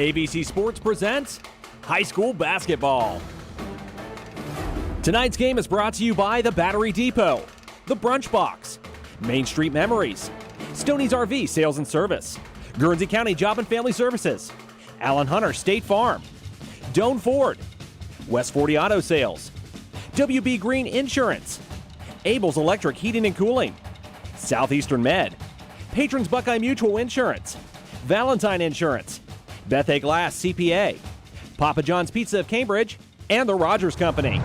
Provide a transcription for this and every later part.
ABC Sports presents high school basketball. Tonight's game is brought to you by the Battery Depot, the Brunch Box, Main Street Memories, Stoney's RV Sales and Service, Guernsey County Job and Family Services, Allen Hunter State Farm, Doan Ford, West 40 Auto Sales, W.B Green Insurance, Abel's Electric Heating and Cooling, Southeastern Med, Patrons Buckeye Mutual Insurance, Valentine Insurance, Beth A Glass CPA, Papa John's Pizza of Cambridge, and the Rogers Company.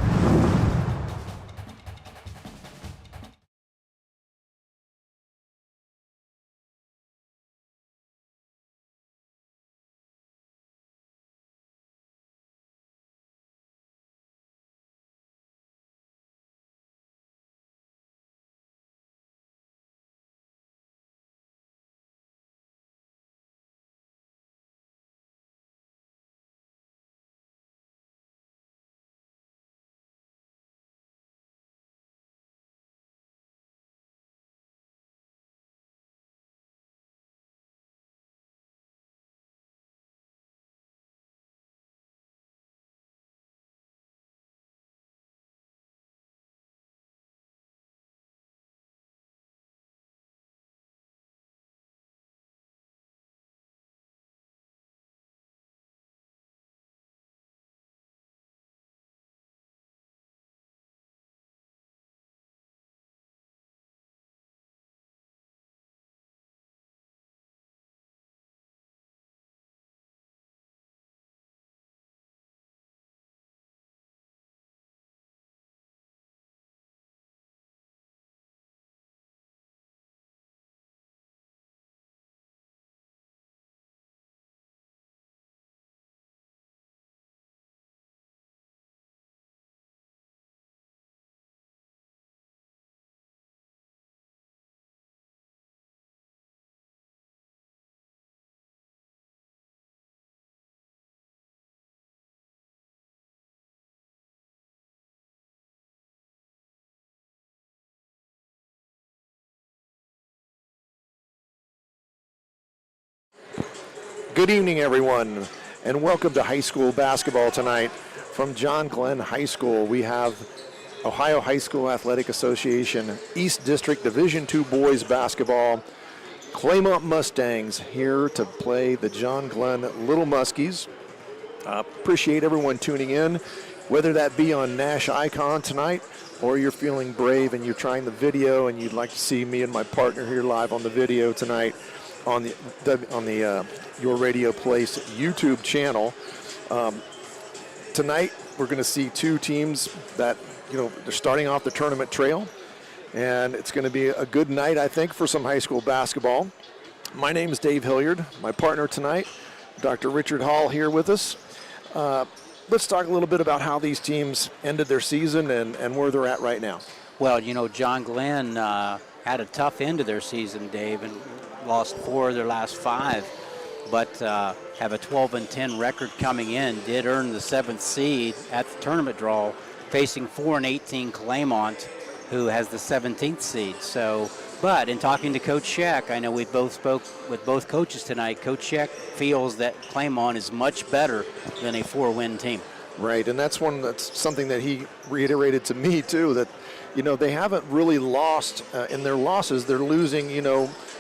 Good evening, everyone, and welcome to high school basketball tonight from John Glenn High School. We have Ohio High School Athletic Association East District Division II boys basketball. Claymont Mustangs here to play the John Glenn Little Muskies. Appreciate everyone tuning in, whether that be on Nash Icon tonight or you're feeling brave and you're trying the video and you'd like to see me and my partner here live on the video tonight on the Your Radio Place YouTube channel. Tonight we're going to see two teams that, they're starting off the tournament trail, and it's going to be a good night, I think, for some high school basketball. My name is Dave Hilliard. My partner tonight, Dr. Richard Hall, here with us. Let's talk a little bit about how these teams ended their season and where they're at right now. Well, John Glenn had a tough end to their season, Dave, and lost 4 of their last 5, but have a 12-10 record coming in. Did earn the 7th seed at the tournament draw, facing 4-18 Claymont, who has the 17th seed. So, but in talking to Coach Sheck, I know we both spoke with both coaches tonight. Coach Sheck feels that Claymont is much better than a 4-win team. Right, and that's something that he reiterated to me too, that they haven't really lost in their losses. They're losing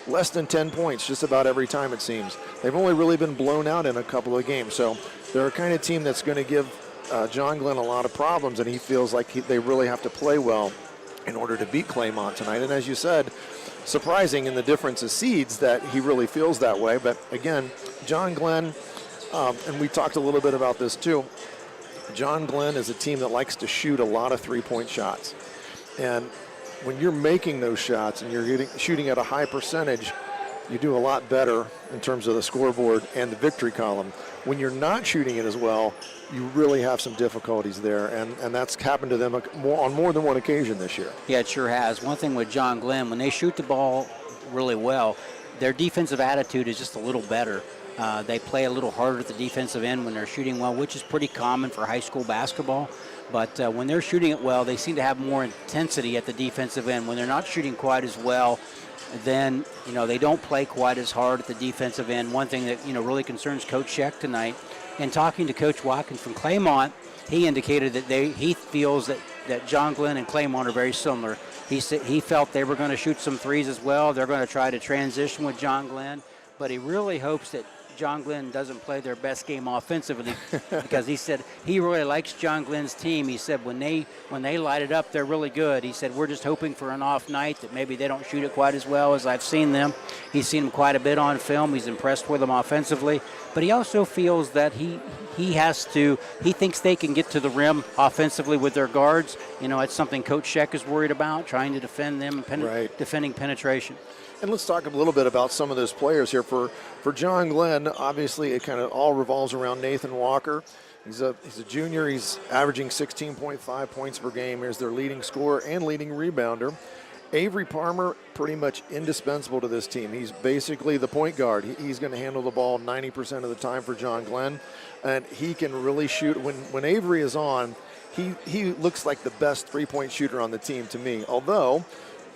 less than 10 points just about every time, it seems. They've only really been blown out in a couple of games. So they're a kind of team that's going to give John Glenn a lot of problems, and he feels like they really have to play well in order to beat Claymont tonight. And as you said, surprising in the difference of seeds that he really feels that way. But again, John Glenn, and we talked a little bit about this too, John Glenn is a team that likes to shoot a lot of three-point shots. And when you're making those shots and you're shooting at a high percentage, you do a lot better in terms of the scoreboard and the victory column. When you're not shooting it as well, you really have some difficulties there, and that's happened to them on more than one occasion this year. Yeah, it sure has. One thing with John Glenn, when they shoot the ball really well, their defensive attitude is just a little better. They play a little harder at the defensive end when they're shooting well, which is pretty common for high school basketball. But when they're shooting it well, they seem to have more intensity at the defensive end. When they're not shooting quite as well, then, they don't play quite as hard at the defensive end. One thing that, really concerns Coach Sheck tonight, and talking to Coach Watkins from Claymont, he indicated that he feels that John Glenn and Claymont are very similar. He said he felt they were going to shoot some threes as well. They're going to try to transition with John Glenn, but he really hopes that John Glenn doesn't play their best game offensively because he said he really likes John Glenn's team. He said when they light it up, they're really good. He said we're just hoping for an off night that maybe they don't shoot it quite as well as I've seen them. He's seen them quite a bit on film. He's impressed with them offensively, but he also feels that he thinks they can get to the rim offensively with their guards. It's something Coach Sheck is worried about, trying to defend them, defending penetration. And let's talk a little bit about some of those players here. For John Glenn, obviously it kind of all revolves around Nathan Walker. He's a junior. He's averaging 16.5 points per game. He's their leading scorer and leading rebounder. Avery Palmer, pretty much indispensable to this team. He's basically the point guard. He's going to handle the ball 90% of the time for John Glenn, and he can really shoot. When Avery is on, he looks like the best three-point shooter on the team to me, although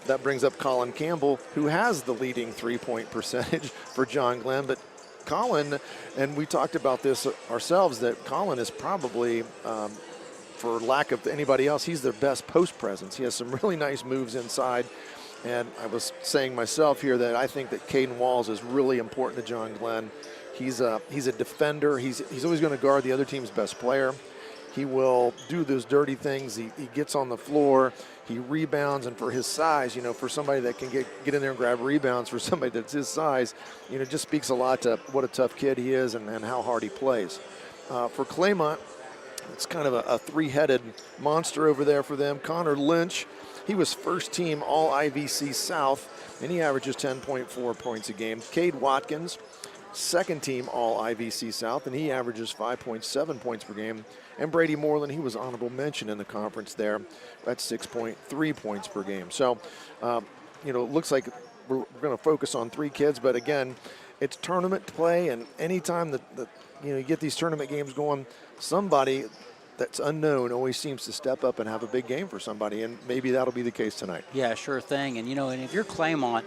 that brings up Colin Campbell, who has the leading three-point percentage for John Glenn. But Colin, and we talked about this ourselves, that Colin is probably, for lack of anybody else, he's their best post presence. He has some really nice moves inside. And I was saying myself here that I think that Caden Walls is really important to John Glenn. He's a defender. He's always going to guard the other team's best player. He will do those dirty things. He gets on the floor. He rebounds, and for his size, for somebody that can get in there and grab rebounds for somebody that's his size, just speaks a lot to what a tough kid he is and how hard he plays. For Claymont, it's kind of a three-headed monster over there for them. Connor Lynch, he was first team All-IVC South, and he averages 10.4 points a game. Cade Watkins, second team All-IVC South, and he averages 5.7 points per game. And Brady Moreland, he was honorable mention in the conference there at 6.3 points per game. So, it looks like we're going to focus on three kids, but again, it's tournament play, and anytime that you get these tournament games going, somebody that's unknown always seems to step up and have a big game for somebody, and maybe that'll be the case tonight. Yeah, sure thing. And, and if you're Claymont,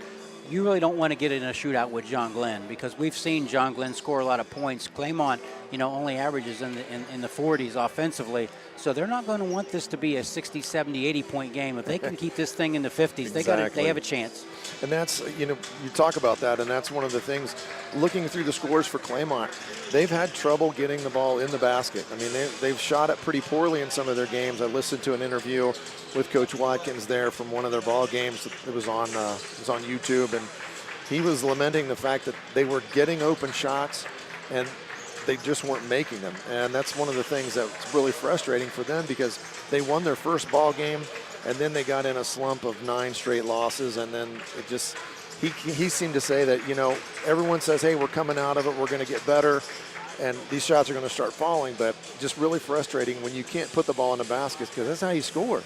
you really don't want to get in a shootout with John Glenn because we've seen John Glenn score a lot of points. Claymont, only averages in the 40s offensively. So they're not going to want this to be a 60, 70, 80-point game. If they can keep this thing in the 50s, they have a chance. And that's, you talk about that, and that's one of the things, looking through the scores for Claymont, they've had trouble getting the ball in the basket. I mean, they've shot it pretty poorly in some of their games. I listened to an interview with Coach Watkins there from one of their ball games. It was on YouTube, and he was lamenting the fact that they were getting open shots, and they just weren't making them. And that's one of the things that's really frustrating for them because they won their first ball game, and then they got in a slump of 9 straight losses, and then it just he seemed to say that, everyone says, hey, we're coming out of it, we're going to get better, and these shots are going to start falling, but just really frustrating when you can't put the ball in the baskets because that's how you score.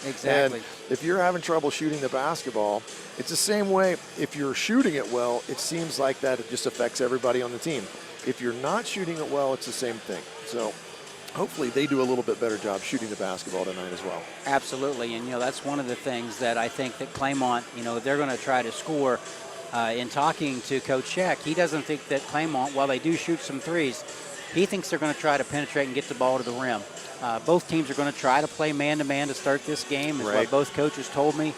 Exactly. And if you're having trouble shooting the basketball, it's the same way. If you're shooting it well, it seems like that it just affects everybody on the team. If you're not shooting it well, it's the same thing. So hopefully they do a little bit better job shooting the basketball tonight as well. Absolutely, and that's one of the things that I think that Claymont, they're going to try to score. In talking to Coach Sheck, he doesn't think that Claymont, while they do shoot some threes, he thinks they're going to try to penetrate and get the ball to the rim. Both teams are going to try to play man-to-man to start this game, is what both coaches told me.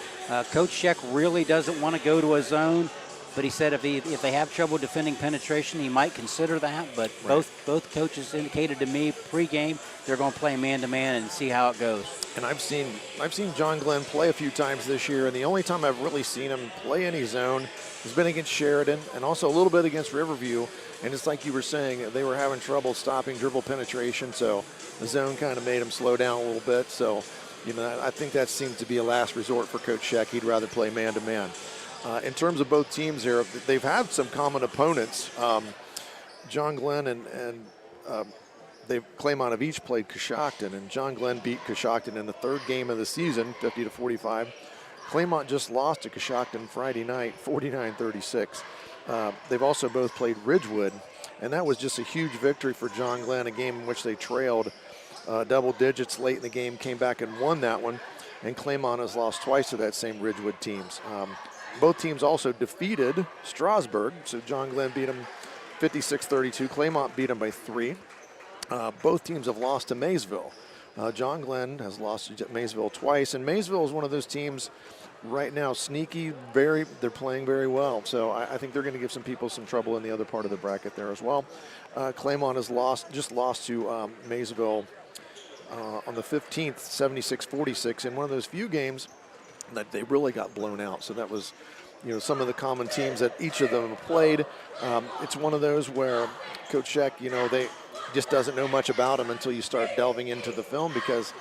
Coach Sheck really doesn't want to go to a zone, but he said if they have trouble defending penetration, he might consider that. But both coaches indicated to me pregame they're going to play man-to-man and see how it goes. And I've seen John Glenn play a few times this year, and the only time I've really seen him play any zone has been against Sheridan and also a little bit against Riverview. And it's like you were saying, they were having trouble stopping dribble penetration, so the zone kind of made him slow down a little bit. So, I think that seems to be a last resort for Coach Sheck. He'd rather play man-to-man. In terms of both teams here, they've had some common opponents. John Glenn and Claymont have each played Coshocton, and John Glenn beat Coshocton in the third game of the season, 50-45. Claymont just lost to Coshocton Friday night, 49-36. They've also both played Ridgewood And that was just a huge victory for John Glenn, a game in which they trailed double digits late in the game, came back and won that one. And Claymont has lost twice to that same Ridgewood teams. Both teams also defeated Strasburg, so John Glenn beat them 56-32. Claymont beat them by 3. Both teams have lost to Maysville. John Glenn has lost to Maysville twice, and Maysville is one of those teams right now, sneaky, they're playing very well. So I think they're going to give some people some trouble in the other part of the bracket there as well. Claymont has just lost to Maysville on the 15th, 76-46, in one of those few games that they really got blown out. So that was, some of the common teams that each of them played. It's one of those where Coach Sheck, they just doesn't know much about them until you start delving into the film, because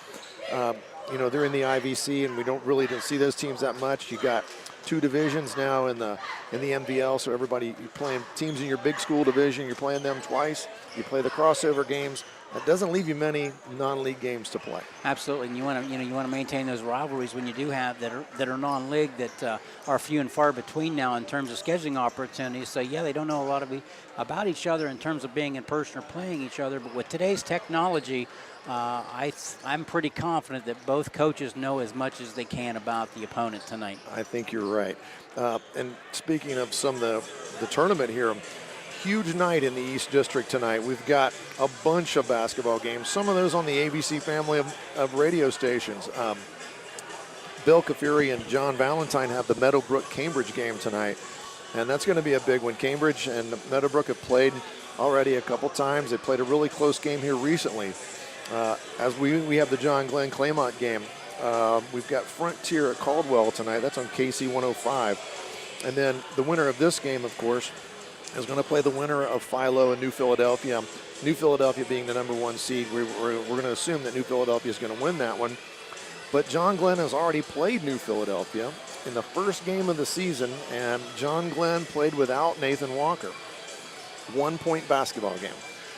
they're in the IVC and we don't see those teams that much. You got 2 divisions now in the MVL, so you're playing teams in your big school division, you're playing them twice. You play the crossover games. That doesn't leave you many non-league games to play. Absolutely, and you want to maintain those rivalries when you do have that are non-league, that are few and far between now in terms of scheduling opportunities. So yeah, they don't know a lot about each other in terms of being in person or playing each other. But with today's technology, I'm pretty confident that both coaches know as much as they can about the opponent tonight. I think you're right. And speaking of some of the tournament here, huge night in the East District tonight. We've got a bunch of basketball games, some of those on the ABC family of radio stations. Bill Kafuri and John Valentine have the Meadowbrook-Cambridge game tonight, and that's going to be a big one. Cambridge and Meadowbrook have played already a couple times. They played a really close game here recently. As we have the John Glenn Claymont game. We've got Frontier at Caldwell tonight. That's on KC 105. And then the winner of this game, of course, is going to play the winner of Philo and New Philadelphia. New Philadelphia being the number 1 seed, we're going to assume that New Philadelphia is going to win that one. But John Glenn has already played New Philadelphia in the first game of the season, and John Glenn played without Nathan Walker. 1-point basketball game.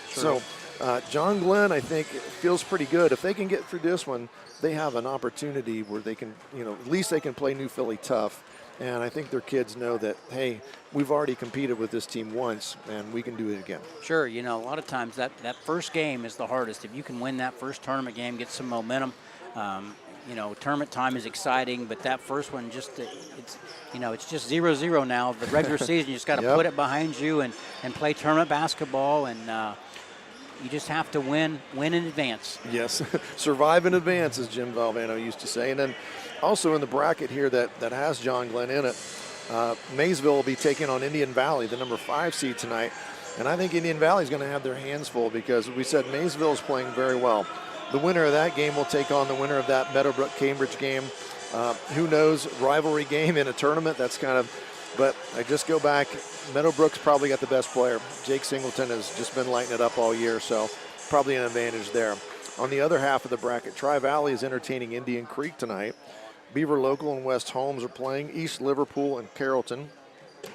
Sure. So John Glenn, I think, feels pretty good. If they can get through this one, they have an opportunity where they can, at least they can play New Philly tough. And I think their kids know that, hey, we've already competed with this team once, and we can do it again. Sure, a lot of times that first game is the hardest. If you can win that first tournament game, get some momentum, tournament time is exciting, but that first one, it's just 0-0 now. The regular season, you just got to put it behind you and play tournament basketball, and you just have to win in advance. Yes, survive in advance, as Jim Valvano used to say. And then also in the bracket here that has John Glenn in it, Maysville will be taking on Indian Valley, the number 5 seed tonight. And I think Indian Valley is going to have their hands full, because we said Maysville is playing very well. The winner of that game will take on the winner of that Meadowbrook-Cambridge game. Who knows, rivalry game in a tournament, but I just go back, Meadowbrook's probably got the best player. Jake Singleton has just been lighting it up all year, so probably an advantage there. On the other half of the bracket, Tri-Valley is entertaining Indian Creek tonight. Beaver Local and West Holmes are playing. East Liverpool and Carrollton,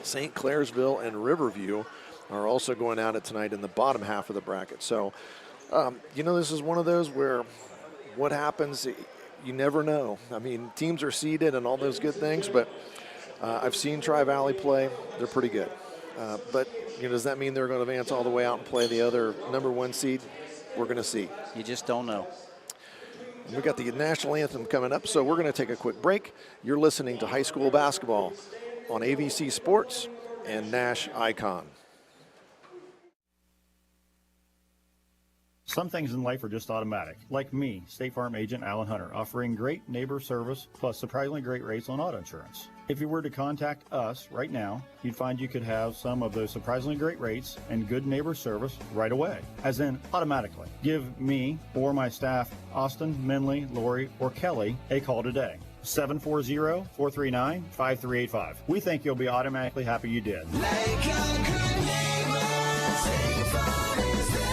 St. Clairsville and Riverview are also going at it tonight in the bottom half of the bracket. So, this is one of those where what happens, you never know. I mean, teams are seeded and all those good things, but I've seen Tri-Valley play. They're pretty good. But does that mean they're going to advance all the way out and play the other number 1 seed? We're going to see. You just don't know. We've got the national anthem coming up, so we're going to take a quick break. You're listening to high school basketball on ABC Sports and Nash Icon. Some things in life are just automatic. Like me, State Farm agent Alan Hunter, offering great neighbor service plus surprisingly great rates on auto insurance. If you were to contact us right now, you'd find you could have some of those surprisingly great rates and good neighbor service right away, as in automatically. Give me or my staff, Austin, Minley, Lori, or Kelly, a call today. 740-439-5385. We think you'll be automatically happy you did. Like a good neighbor, State Farm is there.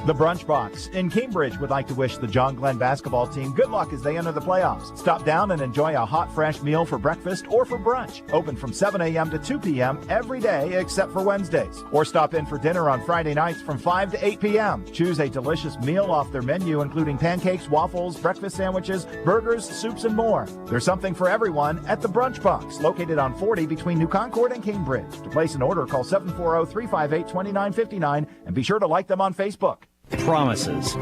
The Brunch Box in Cambridge would like to wish the John Glenn basketball team good luck as they enter the playoffs. Stop down and enjoy a hot, fresh meal for breakfast or for brunch. Open from 7 a.m. to 2 p.m. every day except for Wednesdays. Or stop in for dinner on Friday nights from 5 to 8 p.m. Choose a delicious meal off their menu, including pancakes, waffles, breakfast sandwiches, burgers, soups, and more. There's something for everyone at the Brunch Box, located on 40 between New Concord and Cambridge. To place an order, call 740-358-2959 and be sure to like them on Facebook. Promises.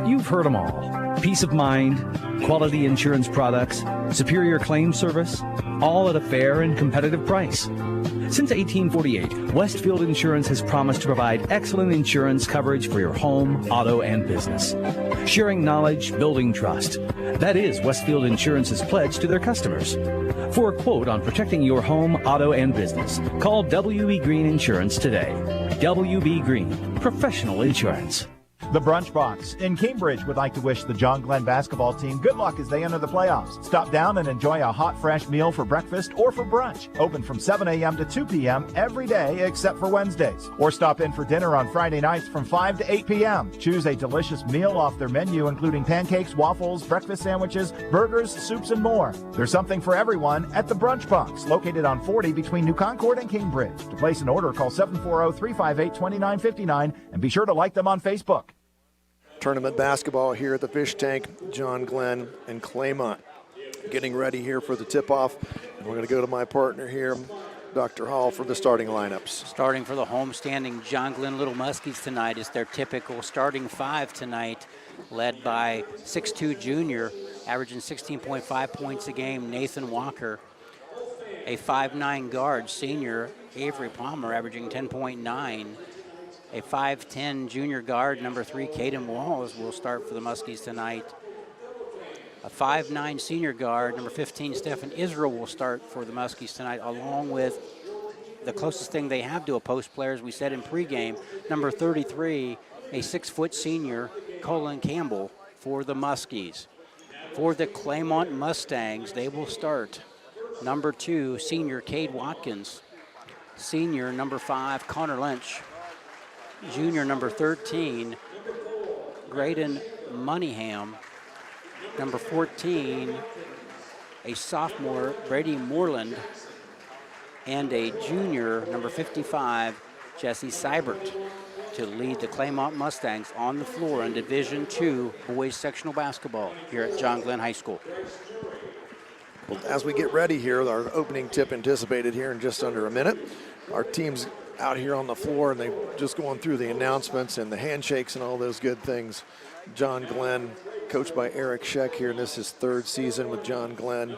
You've heard them all. Peace of mind, quality insurance products, superior claim service, all at a fair and competitive price. Since 1848, Westfield Insurance has promised to provide excellent insurance coverage for your home, auto, and business. Sharing knowledge, building trust. That is Westfield Insurance's pledge to their customers. For a quote on protecting your home, auto, and business, call W.B Green Insurance today. W.B Green, professional insurance. The Brunch Box in Cambridge would like to wish the John Glenn basketball team good luck as they enter the playoffs. Stop down and enjoy a hot, fresh meal for breakfast or for brunch. Open from 7 a.m. to 2 p.m. every day except for Wednesdays. Or stop in for dinner on Friday nights from 5 to 8 p.m. Choose a delicious meal off their menu, including pancakes, waffles, breakfast sandwiches, burgers, soups, and more. There's something for everyone at the Brunch Box, located on 40 between New Concord and Cambridge. To place an order, call 740-358-2959 and be sure to like them on Facebook. Tournament basketball here at the Fish Tank. John Glenn and Claymont getting ready here for the tip-off. And we're going to go to my partner here, Dr. Hall, for the starting lineups. Starting for the homestanding John Glenn Little Muskies tonight is their typical starting five tonight, led by 6'2" junior, averaging 16.5 points a game, Nathan Walker. A 5'9" guard, senior, Avery Palmer, averaging 10.9. A 5'10" junior guard, number 3, Caden Walls, will start for the Muskies tonight. A 5'9" senior guard, number 15, Stephen Israel, will start for the Muskies tonight, along with the closest thing they have to a post player, as we said in pregame, number 33, a 6-foot senior, Colin Campbell, for the Muskies. For the Claymont Mustangs, they will start number 2, senior Cade Watkins, senior number 5, Connor Lynch, junior number 13, Graydon Moneyham, number 14, a sophomore, Brady Moreland, and a junior, number 55, Jesse Seibert, to lead the Claymont Mustangs on the floor in Division II boys sectional basketball here at John Glenn High School. Well, as we get ready here, our opening tip anticipated here in just under a minute. Our team's out here on the floor, and they're just going through the announcements and the handshakes and all those good things. John Glenn, coached by Eric Scheck here, and this is his third season with John Glenn.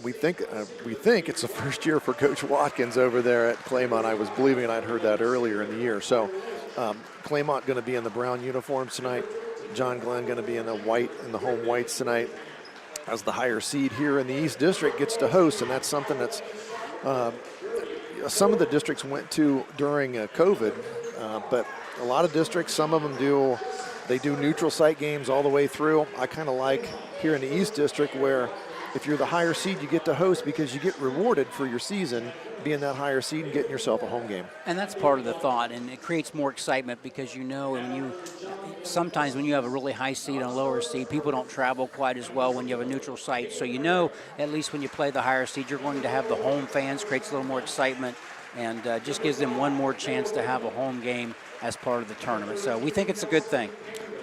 We think it's the first year for Coach Watkins over there at Claymont. I was believing it. I'd heard that earlier in the year. So Claymont going to be in the brown uniforms tonight. John Glenn going to be in the white, in the home whites tonight, as the higher seed here in the East District gets to host, and that's something that's some of the districts went to during COVID, but a lot of districts, some of them do neutral site games all the way through. I kind of like here in the East District where if you're the higher seed, you get to host because you get rewarded for your season being that higher seed and getting yourself a home game. And that's part of the thought, and it creates more excitement because sometimes when you have a really high seed and a lower seed, people don't travel quite as well when you have a neutral site. So at least when you play the higher seed, you're going to have the home fans, creates a little more excitement, and just gives them one more chance to have a home game as part of the tournament. So we think it's a good thing.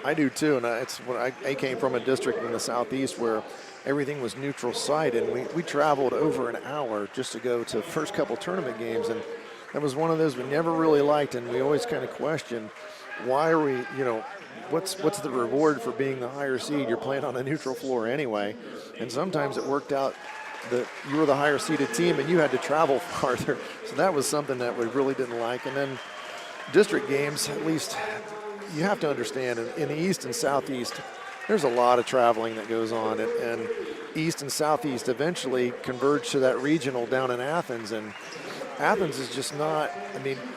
I do too, and it's when I came from a district in the Southeast where everything was neutral site, and we traveled over an hour just to go to the first couple tournament games, and that was one of those we never really liked, and we always kind of questioned, why are we, what's the reward for being the higher seed? You're playing on a neutral floor anyway, and sometimes it worked out that you were the higher seeded team and you had to travel farther, so that was something that we really didn't like. And then district games, at least you have to understand, in the East and Southeast, there's a lot of traveling that goes on, and East and Southeast eventually converge to that regional down in Athens, and Athens is just not,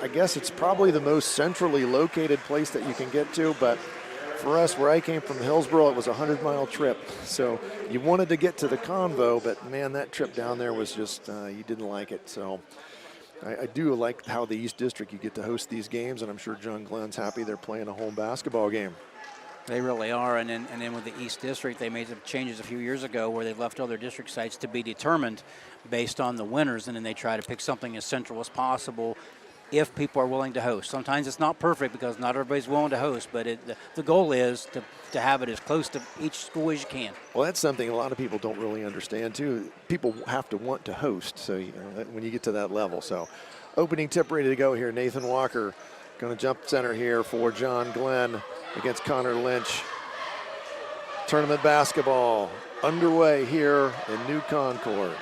I guess it's probably the most centrally located place that you can get to, but for us, where I came from Hillsborough, it was a 100-mile trip, so you wanted to get to the Convo, but man, that trip down there was just, you didn't like it. So I do like how the East District, you get to host these games, and I'm sure John Glenn's happy they're playing a home basketball game. They really are, and then with the East District, they made some changes a few years ago where they left other district sites to be determined based on the winners, and then they try to pick something as central as possible if people are willing to host. Sometimes it's not perfect because not everybody's willing to host, but the goal is to have it as close to each school as you can. Well, that's something a lot of people don't really understand, too. People have to want to host, so when you get to that level. So opening tip ready to go here. Nathan Walker going to jump center here for John Glenn against Connor Lynch. Tournament basketball underway here in New Concord.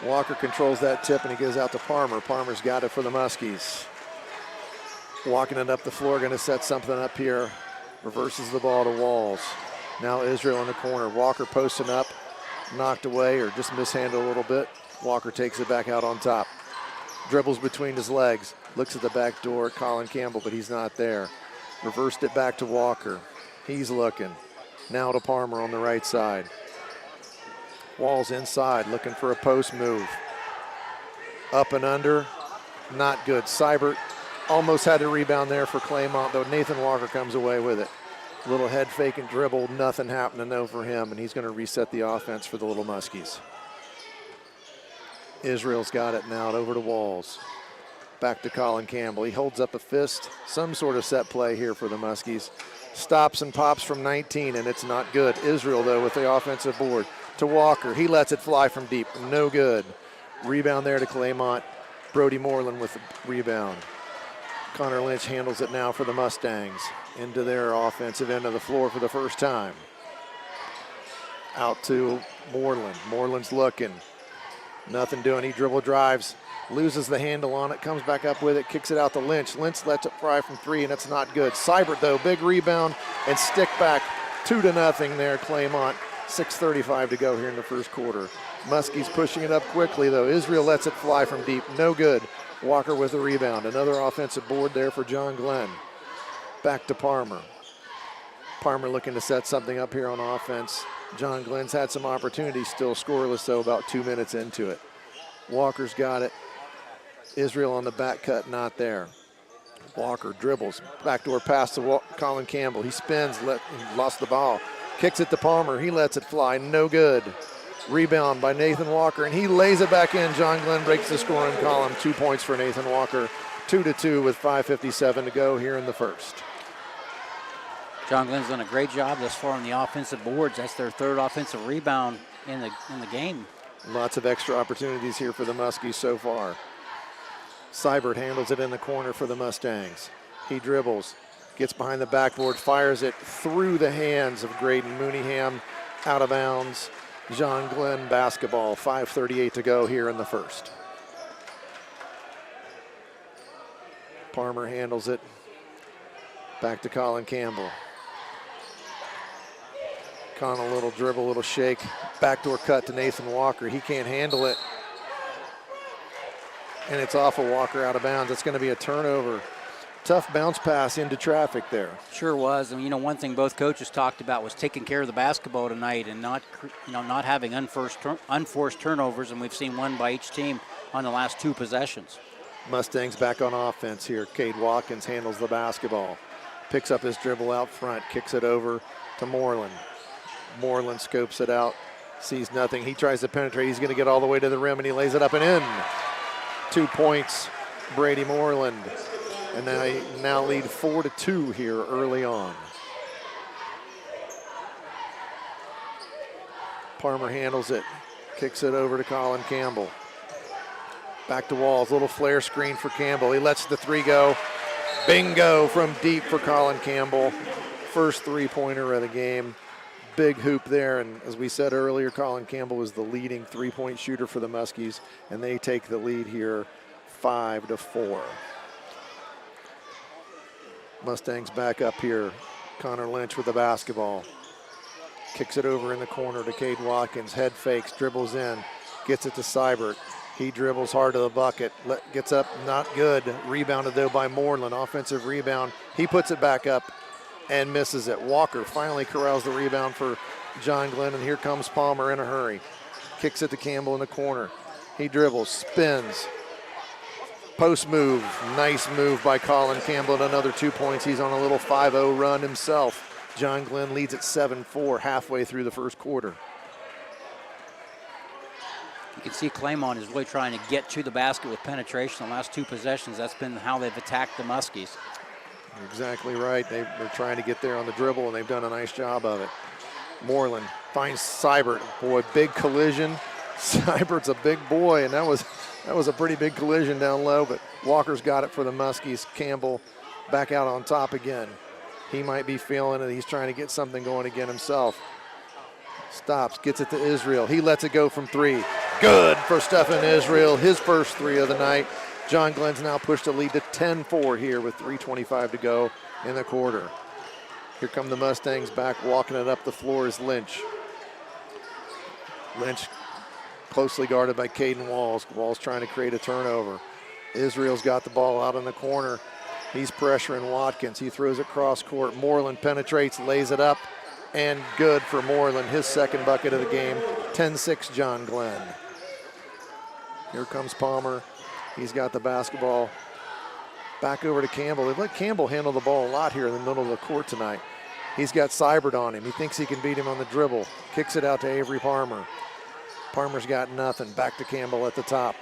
Walker controls that tip, and he goes out to Palmer. Palmer's got it for the Muskies. Walking it up the floor, going to set something up here. Reverses the ball to Walls. Now Israel in the corner. Walker posting up, knocked away or just mishandled a little bit. Walker takes it back out on top. Dribbles between his legs. Looks at the back door at Colin Campbell, but he's not there. Reversed it back to Walker. He's looking. Now to Palmer on the right side. Walls inside, looking for a post move. Up and under, not good. Seibert almost had a rebound there for Claymont, though Nathan Walker comes away with it. Little head fake and dribble, nothing happening though for him, and he's going to reset the offense for the Little Muskies. Israel's got it now, over to Walls. Back to Colin Campbell. He holds up a fist, some sort of set play here for the Muskies. Stops and pops from 19, and it's not good. Israel, though, with the offensive board. To Walker, he lets it fly from deep, no good. Rebound there to Claymont. Brody Moreland with the rebound. Connor Lynch handles it now for the Mustangs. Into their offensive end of the floor for the first time. Out to Moreland. Moreland's looking. Nothing doing, he dribble drives. Loses the handle on it, comes back up with it, kicks it out to Lynch. Lynch lets it fly from three, and it's not good. Seibert, though, big rebound and stick back. 2-0 there, Claymont. 6:35 to go here in the first quarter. Muskies pushing it up quickly, though. Israel lets it fly from deep. No good. Walker with the rebound. Another offensive board there for John Glenn. Back to Palmer. Palmer looking to set something up here on offense. John Glenn's had some opportunities, still scoreless, though, about 2 minutes into it. Walker's got it. Israel on the back cut, not there. Walker dribbles. Backdoor pass to Colin Campbell. He spins, lost the ball. Kicks it to Palmer. He lets it fly. No good. Rebound by Nathan Walker, and he lays it back in. John Glenn breaks the scoring column. 2 points for Nathan Walker. 2-2 with 5:57 to go here in the first. John Glenn's done a great job thus far on the offensive boards. That's their third offensive rebound in the game. Lots of extra opportunities here for the Muskies so far. Seibert handles it in the corner for the Mustangs. He dribbles. Gets behind the backboard, fires it through the hands of Graydon Mooneyham, out of bounds. John Glenn basketball, 5:38 to go here in the first. Palmer handles it. Back to Colin Campbell. Con a little dribble, little shake. Backdoor cut to Nathan Walker. He can't handle it. And it's off of Walker, out of bounds. It's going to be a turnover. Tough bounce pass into traffic there. Sure was, and one thing both coaches talked about was taking care of the basketball tonight and not having unforced turnovers, and we've seen one by each team on the last 2 possessions. Mustangs back on offense here. Cade Watkins handles the basketball. Picks up his dribble out front, kicks it over to Moreland. Moreland scopes it out, sees nothing. He tries to penetrate. He's going to get all the way to the rim, and he lays it up and in. 2 points, Brady Moreland. And they now lead 4-2 here early on. Palmer handles it, kicks it over to Colin Campbell. Back to Walls, little flare screen for Campbell. He lets the three go. Bingo from deep for Colin Campbell. First three-pointer of the game. Big hoop there, and as we said earlier, Colin Campbell was the leading three-point shooter for the Muskies, and they take the lead here 5-4. Mustangs back up here. Connor Lynch with the basketball. Kicks it over in the corner to Cade Watkins. Head fakes, dribbles in, gets it to Seibert. He dribbles hard to the bucket, gets up, not good. Rebounded though by Moreland, offensive rebound. He puts it back up and misses it. Walker finally corrals the rebound for John Glenn, and here comes Palmer in a hurry. Kicks it to Campbell in the corner. He dribbles, spins. Post move, nice move by Colin Campbell, and another 2 points. He's on a little 5-0 run himself. John Glenn leads at 7-4 halfway through the first quarter. You can see Claymont is really trying to get to the basket with penetration. The last 2 possessions, that's been how they've attacked the Muskies. You're exactly right. They're trying to get there on the dribble, and they've done a nice job of it. Moreland finds Seibert. Boy, big collision. Seibert's a big boy, and that was a pretty big collision down low, but Walker's got it for the Muskies. Campbell back out on top again. He might be feeling it. He's trying to get something going again himself. Stops, gets it to Israel. He lets it go from 3. Good for Stephen Israel, his first 3 of the night. John Glenn's now pushed the lead to 10-4 here with 3:25 to go in the quarter. Here come the Mustangs back, walking it up the floor is Lynch. Lynch closely guarded by Caden Walls. Walls trying to create a turnover. Israel's got the ball out in the corner. He's pressuring Watkins. He throws it cross court. Moreland penetrates, lays it up, and good for Moreland. His second bucket of the game. 10-6 John Glenn. Here comes Palmer. He's got the basketball. Back over to Campbell. They've let Campbell handle the ball a lot here in the middle of the court tonight. He's got Seibert on him. He thinks he can beat him on the dribble. Kicks it out to Avery Palmer. Palmer's got nothing. Back to Campbell at the top.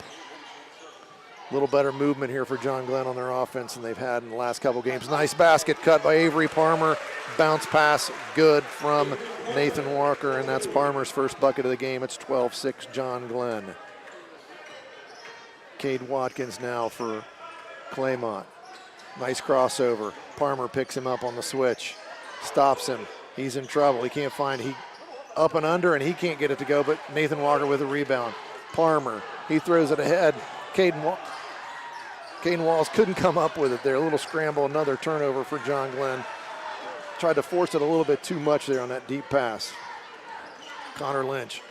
A little better movement here for John Glenn on their offense than they've had in the last couple games. Nice basket cut by Avery Palmer. Bounce pass good from Nathan Walker, and that's Palmer's first bucket of the game. It's 12-6 John Glenn. Cade Watkins now for Claymont. Nice crossover. Palmer picks him up on the switch. Stops him. He's in trouble. He can't find it. Up and under, and he can't get it to go, but Nathan Walker with a rebound. Palmer, he throws it ahead. Caden Walls couldn't come up with it there. A little scramble, another turnover for John Glenn. Tried to force it a little bit too much there on that deep pass. Connor Lynch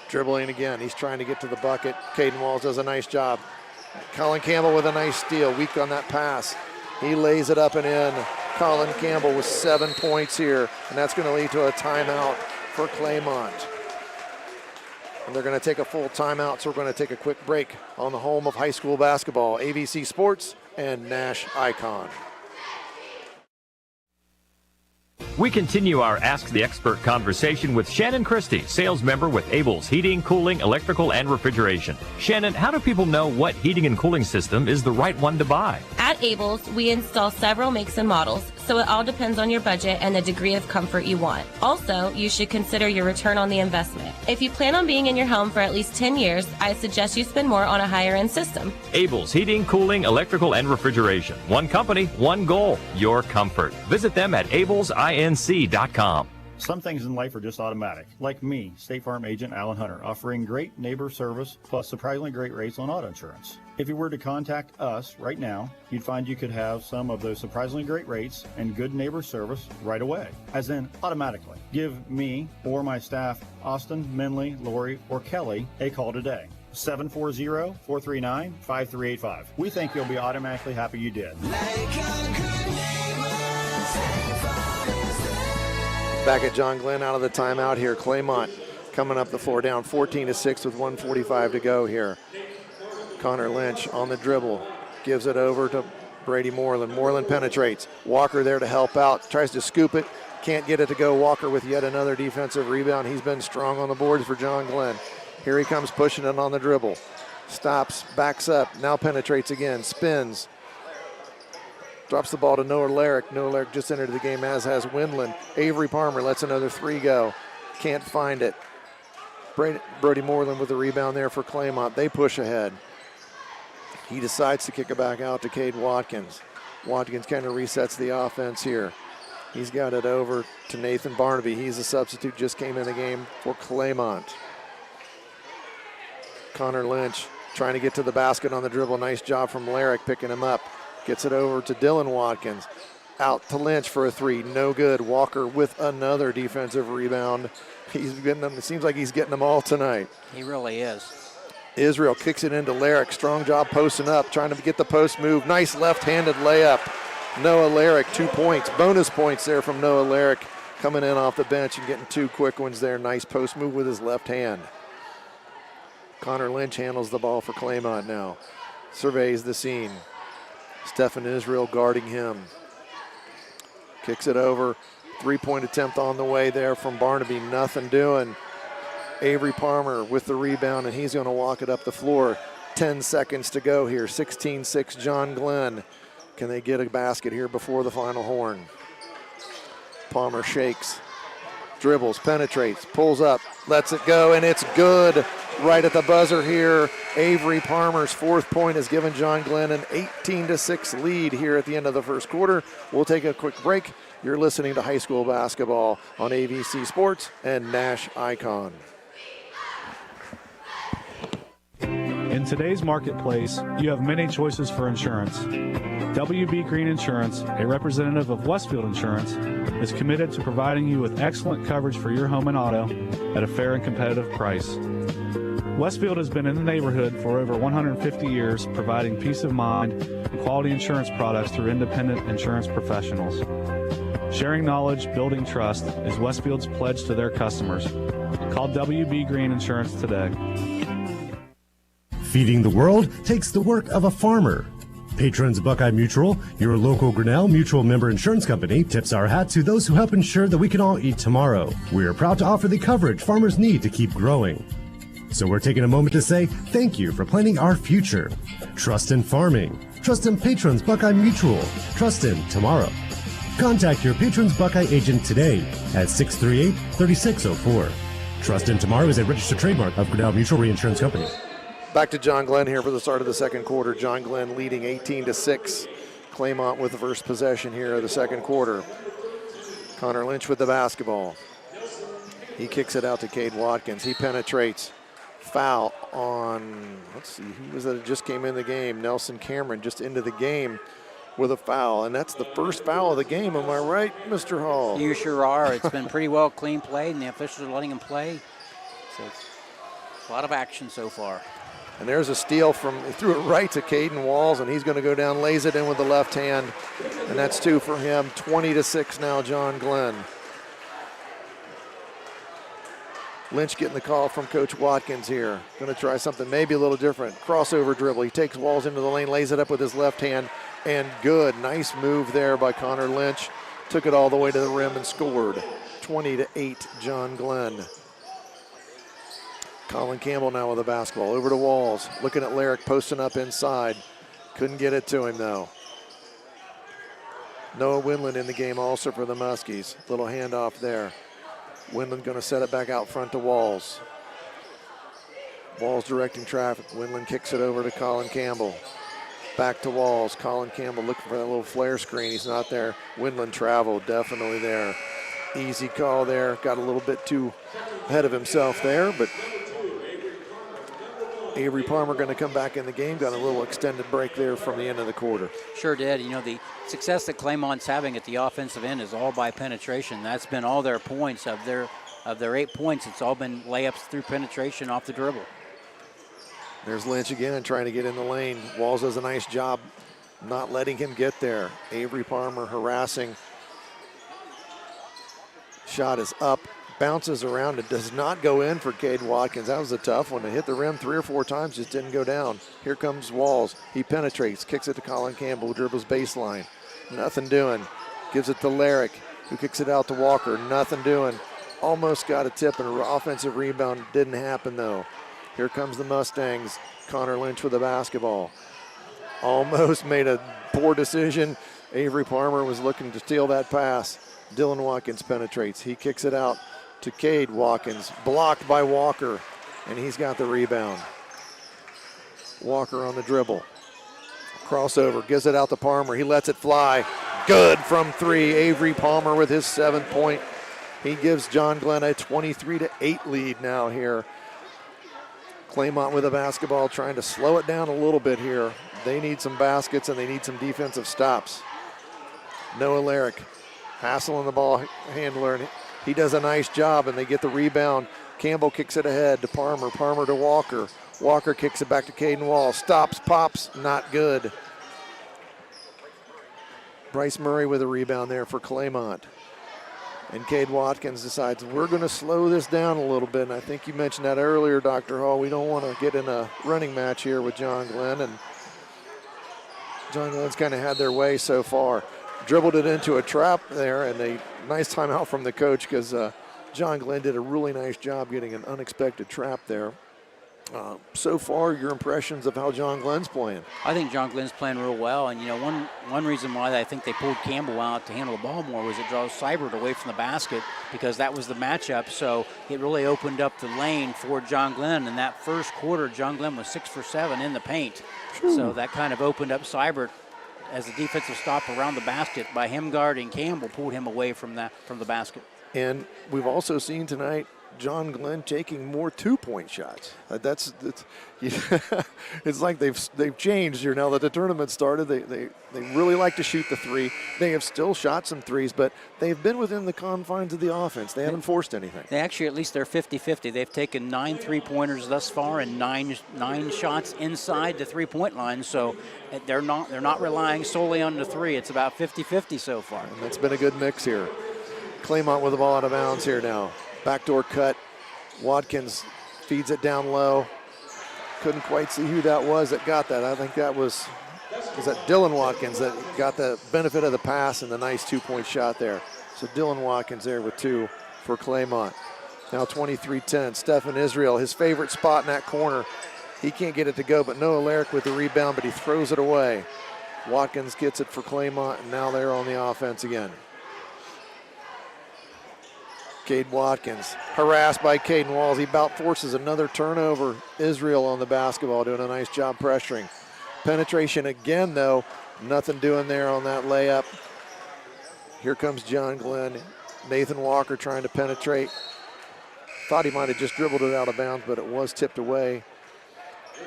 dribbling again. He's trying to get to the bucket. Caden Walls does a nice job. Colin Campbell with a nice steal. Weak on that pass. He lays it up and in. Colin Campbell with 7 points here, and that's going to lead to a timeout for Claymont. And they're going to take a full timeout, so we're going to take a quick break on the home of high school basketball, ABC Sports and Nash Icon. We continue our Ask the Expert conversation with Shannon Christie, sales member with Abels Heating, Cooling, Electrical, and Refrigeration. Shannon, how do people know what heating and cooling system is the right one to buy? At Abels, we install several makes and models, so it all depends on your budget and the degree of comfort you want. Also, you should consider your return on the investment. If you plan on being in your home for at least 10 years, I suggest you spend more on a higher-end system. Abels Heating, Cooling, Electrical, and Refrigeration. One company, one goal, your comfort. Visit them at abelsinc.com. Some things in life are just automatic. Like me, State Farm agent Alan Hunter, offering great neighbor service plus surprisingly great rates on auto insurance. If you were to contact us right now, you'd find you could have some of those surprisingly great rates and good neighbor service right away, as in automatically. Give me or my staff, Austin, Minley, Lori, or Kelly, a call today. 740-439-5385. We think you'll be automatically happy you did. Back at John Glenn out of the timeout here. Claymont coming up the floor, down 14-6 with 1:45 to go here. Connor Lynch on the dribble, gives it over to Brady Moreland. Moreland penetrates. Walker there to help out, tries to scoop it, can't get it to go. Walker with yet another defensive rebound. He's been strong on the boards for John Glenn. Here he comes pushing it on the dribble. Stops, backs up, now penetrates again, spins. Drops the ball to Noah Larrick. Noah Larrick just entered the game, as has Windland. Avery Palmer lets another 3 go. Can't find it. Brody Moreland with the rebound there for Claymont. They push ahead. He decides to kick it back out to Cade Watkins. Watkins kind of resets the offense here. He's got it over to Nathan Barnaby. He's a substitute, just came in the game for Claymont. Connor Lynch trying to get to the basket on the dribble. Nice job from Larrick picking him up. Gets it over to Dylan Watkins. Out to Lynch for a 3. No good. Walker with another defensive rebound. He's getting them. It seems like he's getting them all tonight. He really is. Israel kicks it into Larrick. Strong job posting up, trying to get the post move. Nice left-handed layup. Noah Larrick, 2 points. Bonus points there from Noah Larrick, coming in off the bench and getting 2 quick ones there. Nice post move with his left hand. Connor Lynch handles the ball for Claymont now. Surveys the scene. Stephen Israel guarding him. Kicks it over. 3-point attempt on the way there from Barnaby. Nothing doing. Avery Palmer with the rebound, and he's going to walk it up the floor. 10 seconds to go here. 16-6 John Glenn. Can they get a basket here before the final horn? Palmer shakes, dribbles, penetrates, pulls up, lets it go, and it's good right at the buzzer here. Avery Palmer's 4th point has given John Glenn an 18-6 lead here at the end of the first quarter. We'll take a quick break. You're listening to high school basketball on AVC Sports and Nash Icon. In today's marketplace, you have many choices for insurance. W.B Green Insurance, a representative of Westfield Insurance, is committed to providing you with excellent coverage for your home and auto at a fair and competitive price. Westfield has been in the neighborhood for over 150 years, providing peace of mind and quality insurance products through independent insurance professionals. Sharing knowledge, building trust is Westfield's pledge to their customers. Call W.B Green Insurance today. Feeding the world takes the work of a farmer. Patrons Buckeye Mutual, your local Grinnell Mutual member insurance company, tips our hat to those who help ensure that we can all eat tomorrow. We are proud to offer the coverage farmers need to keep growing. So we're taking a moment to say thank you for planning our future. Trust in farming. Trust in Patrons Buckeye Mutual. Trust in tomorrow. Contact your Patrons Buckeye agent today at 638-3604. Trust in Tomorrow is a registered trademark of Grinnell Mutual Reinsurance Company. Back to John Glenn here for the start of the second quarter. John Glenn leading 18-6. Claymont with the first possession here of the second quarter. Connor Lynch with the basketball. He kicks it out to Cade Watkins. He penetrates. Foul on, let's see, who was that just came in the game? Nelson Cameron just into the game with a foul, and that's the first foul of the game. Am I right, Mr. Hall? You sure are. It's been pretty well clean played, and the officials are letting him play. So it's a lot of action so far. And there's a steal he threw it right to Caden Walls, and he's going to go down, lays it in with the left hand, and that's 2 for him. 20-6 now, John Glenn. Lynch getting the call from Coach Watkins here. Going to try something maybe a little different. Crossover dribble. He takes Walls into the lane, lays it up with his left hand, and good. Nice move there by Connor Lynch. Took it all the way to the rim and scored. 20-8, John Glenn. Colin Campbell now with the basketball. Over to Walls. Looking at Larrick posting up inside. Couldn't get it to him, though. Noah Winland in the game also for the Muskies. Little handoff there. Winland going to set it back out front to Walls. Walls directing traffic. Winland kicks it over to Colin Campbell. Back to Walls. Colin Campbell looking for that little flare screen. He's not there. Winland traveled, definitely there. Easy call there. Got a little bit too ahead of himself there, but Avery Palmer going to come back in the game. Got a little extended break there from the end of the quarter. Sure did. You know, the success that Claymont's having at the offensive end is all by penetration. That's been all their points. Of their 8 points, it's all been layups through penetration off the dribble. There's Lynch again trying to get in the lane. Walls does a nice job not letting him get there. Avery Palmer harassing. Shot is up. Bounces around. It does not go in for Cade Watkins. That was a tough one. It hit the rim 3 or 4 times, just didn't go down. Here comes Walls. He penetrates, kicks it to Colin Campbell, dribbles baseline. Nothing doing. Gives it to Larrick, who kicks it out to Walker. Nothing doing. Almost got a tip and an offensive rebound. Didn't happen, though. Here comes the Mustangs. Connor Lynch with the basketball. Almost made a poor decision. Avery Palmer was looking to steal that pass. Dylan Watkins penetrates. He kicks it out to Cade Watkins, blocked by Walker, and he's got the rebound. Walker on the dribble. Crossover, gives it out to Palmer. He lets it fly. Good from 3. Avery Palmer with his 7th point. He gives John Glenn a 23-8 lead now here. Claymont with the basketball, trying to slow it down a little bit here. They need some baskets and they need some defensive stops. Noah Larrick hassling the ball handler, and he does a nice job, and they get the rebound. Campbell kicks it ahead to Palmer. Palmer to Walker. Walker kicks it back to Caden Wall. Stops, pops, not good. Bryce Murray with a rebound there for Claymont. And Cade Watkins decides we're going to slow this down a little bit. And I think you mentioned that earlier, Dr. Hall. We don't want to get in a running match here with John Glenn. And John Glenn's kind of had their way so far. Dribbled it into a trap there, and a nice timeout from the coach because John Glenn did a really nice job getting an unexpected trap there. So far, your impressions of how John Glenn's playing? I think John Glenn's playing real well, and one reason why I think they pulled Campbell out to handle the ball more was it draws Seibert away from the basket because that was the matchup. So it really opened up the lane for John Glenn. In that first quarter, John Glenn was 6 for 7 in the paint. So that kind of opened up Seibert as a defensive stop around the basket by him guarding Campbell, pulled him away from the basket. And we've also seen tonight John Glenn taking more two-point shots. That's it's like they've changed here now that the tournament started. They really like to shoot the three. They have still shot some threes, but they've been within the confines of the offense. They haven't forced anything. They actually, at least they're 50-50. They've taken 9 three-pointers thus far and nine shots inside the three-point line. So they're not relying solely on the three. It's about 50-50 so far. And that's been a good mix here. Claymont with the ball out of bounds here now. Backdoor cut. Watkins feeds it down low. Couldn't quite see who that was that got that. I think that was that Dylan Watkins that got the benefit of the pass and the nice two-point shot there. So Dylan Watkins there with 2 for Claymont. Now 23-10. Stephen Israel, his favorite spot in that corner. He can't get it to go, but Noah Larrick with the rebound, but he throws it away. Watkins gets it for Claymont, and now they're on the offense again. Cade Watkins harassed by Caden Walls. He about forces another turnover. Israel on the basketball doing a nice job pressuring. Penetration again, though. Nothing doing there on that layup. Here comes John Glenn. Nathan Walker trying to penetrate. Thought he might have just dribbled it out of bounds, but it was tipped away.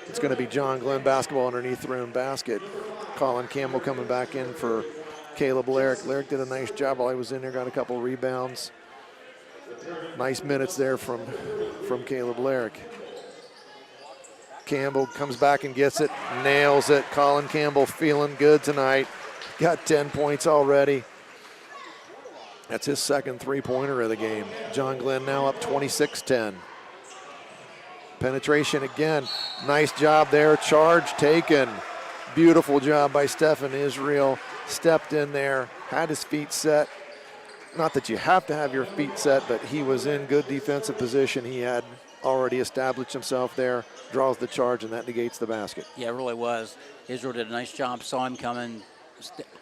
It's going to be John Glenn basketball underneath their own basket. Colin Campbell coming back in for Caleb Larrick. Larrick did a nice job while he was in there, got a couple of rebounds. Nice minutes there from Caleb Larrick. Campbell comes back and gets it, nails it. Colin Campbell feeling good tonight. Got 10 points already. That's his second three-pointer of the game. John Glenn now up 26-10. Penetration again. Nice job there. Charge taken. Beautiful job by Stephen Israel. Stepped in there, had his feet set. Not that you have to have your feet set, but he was in good defensive position. He had already established himself there, draws the charge, and that negates the basket. Yeah, it really was. Israel did a nice job, saw him coming,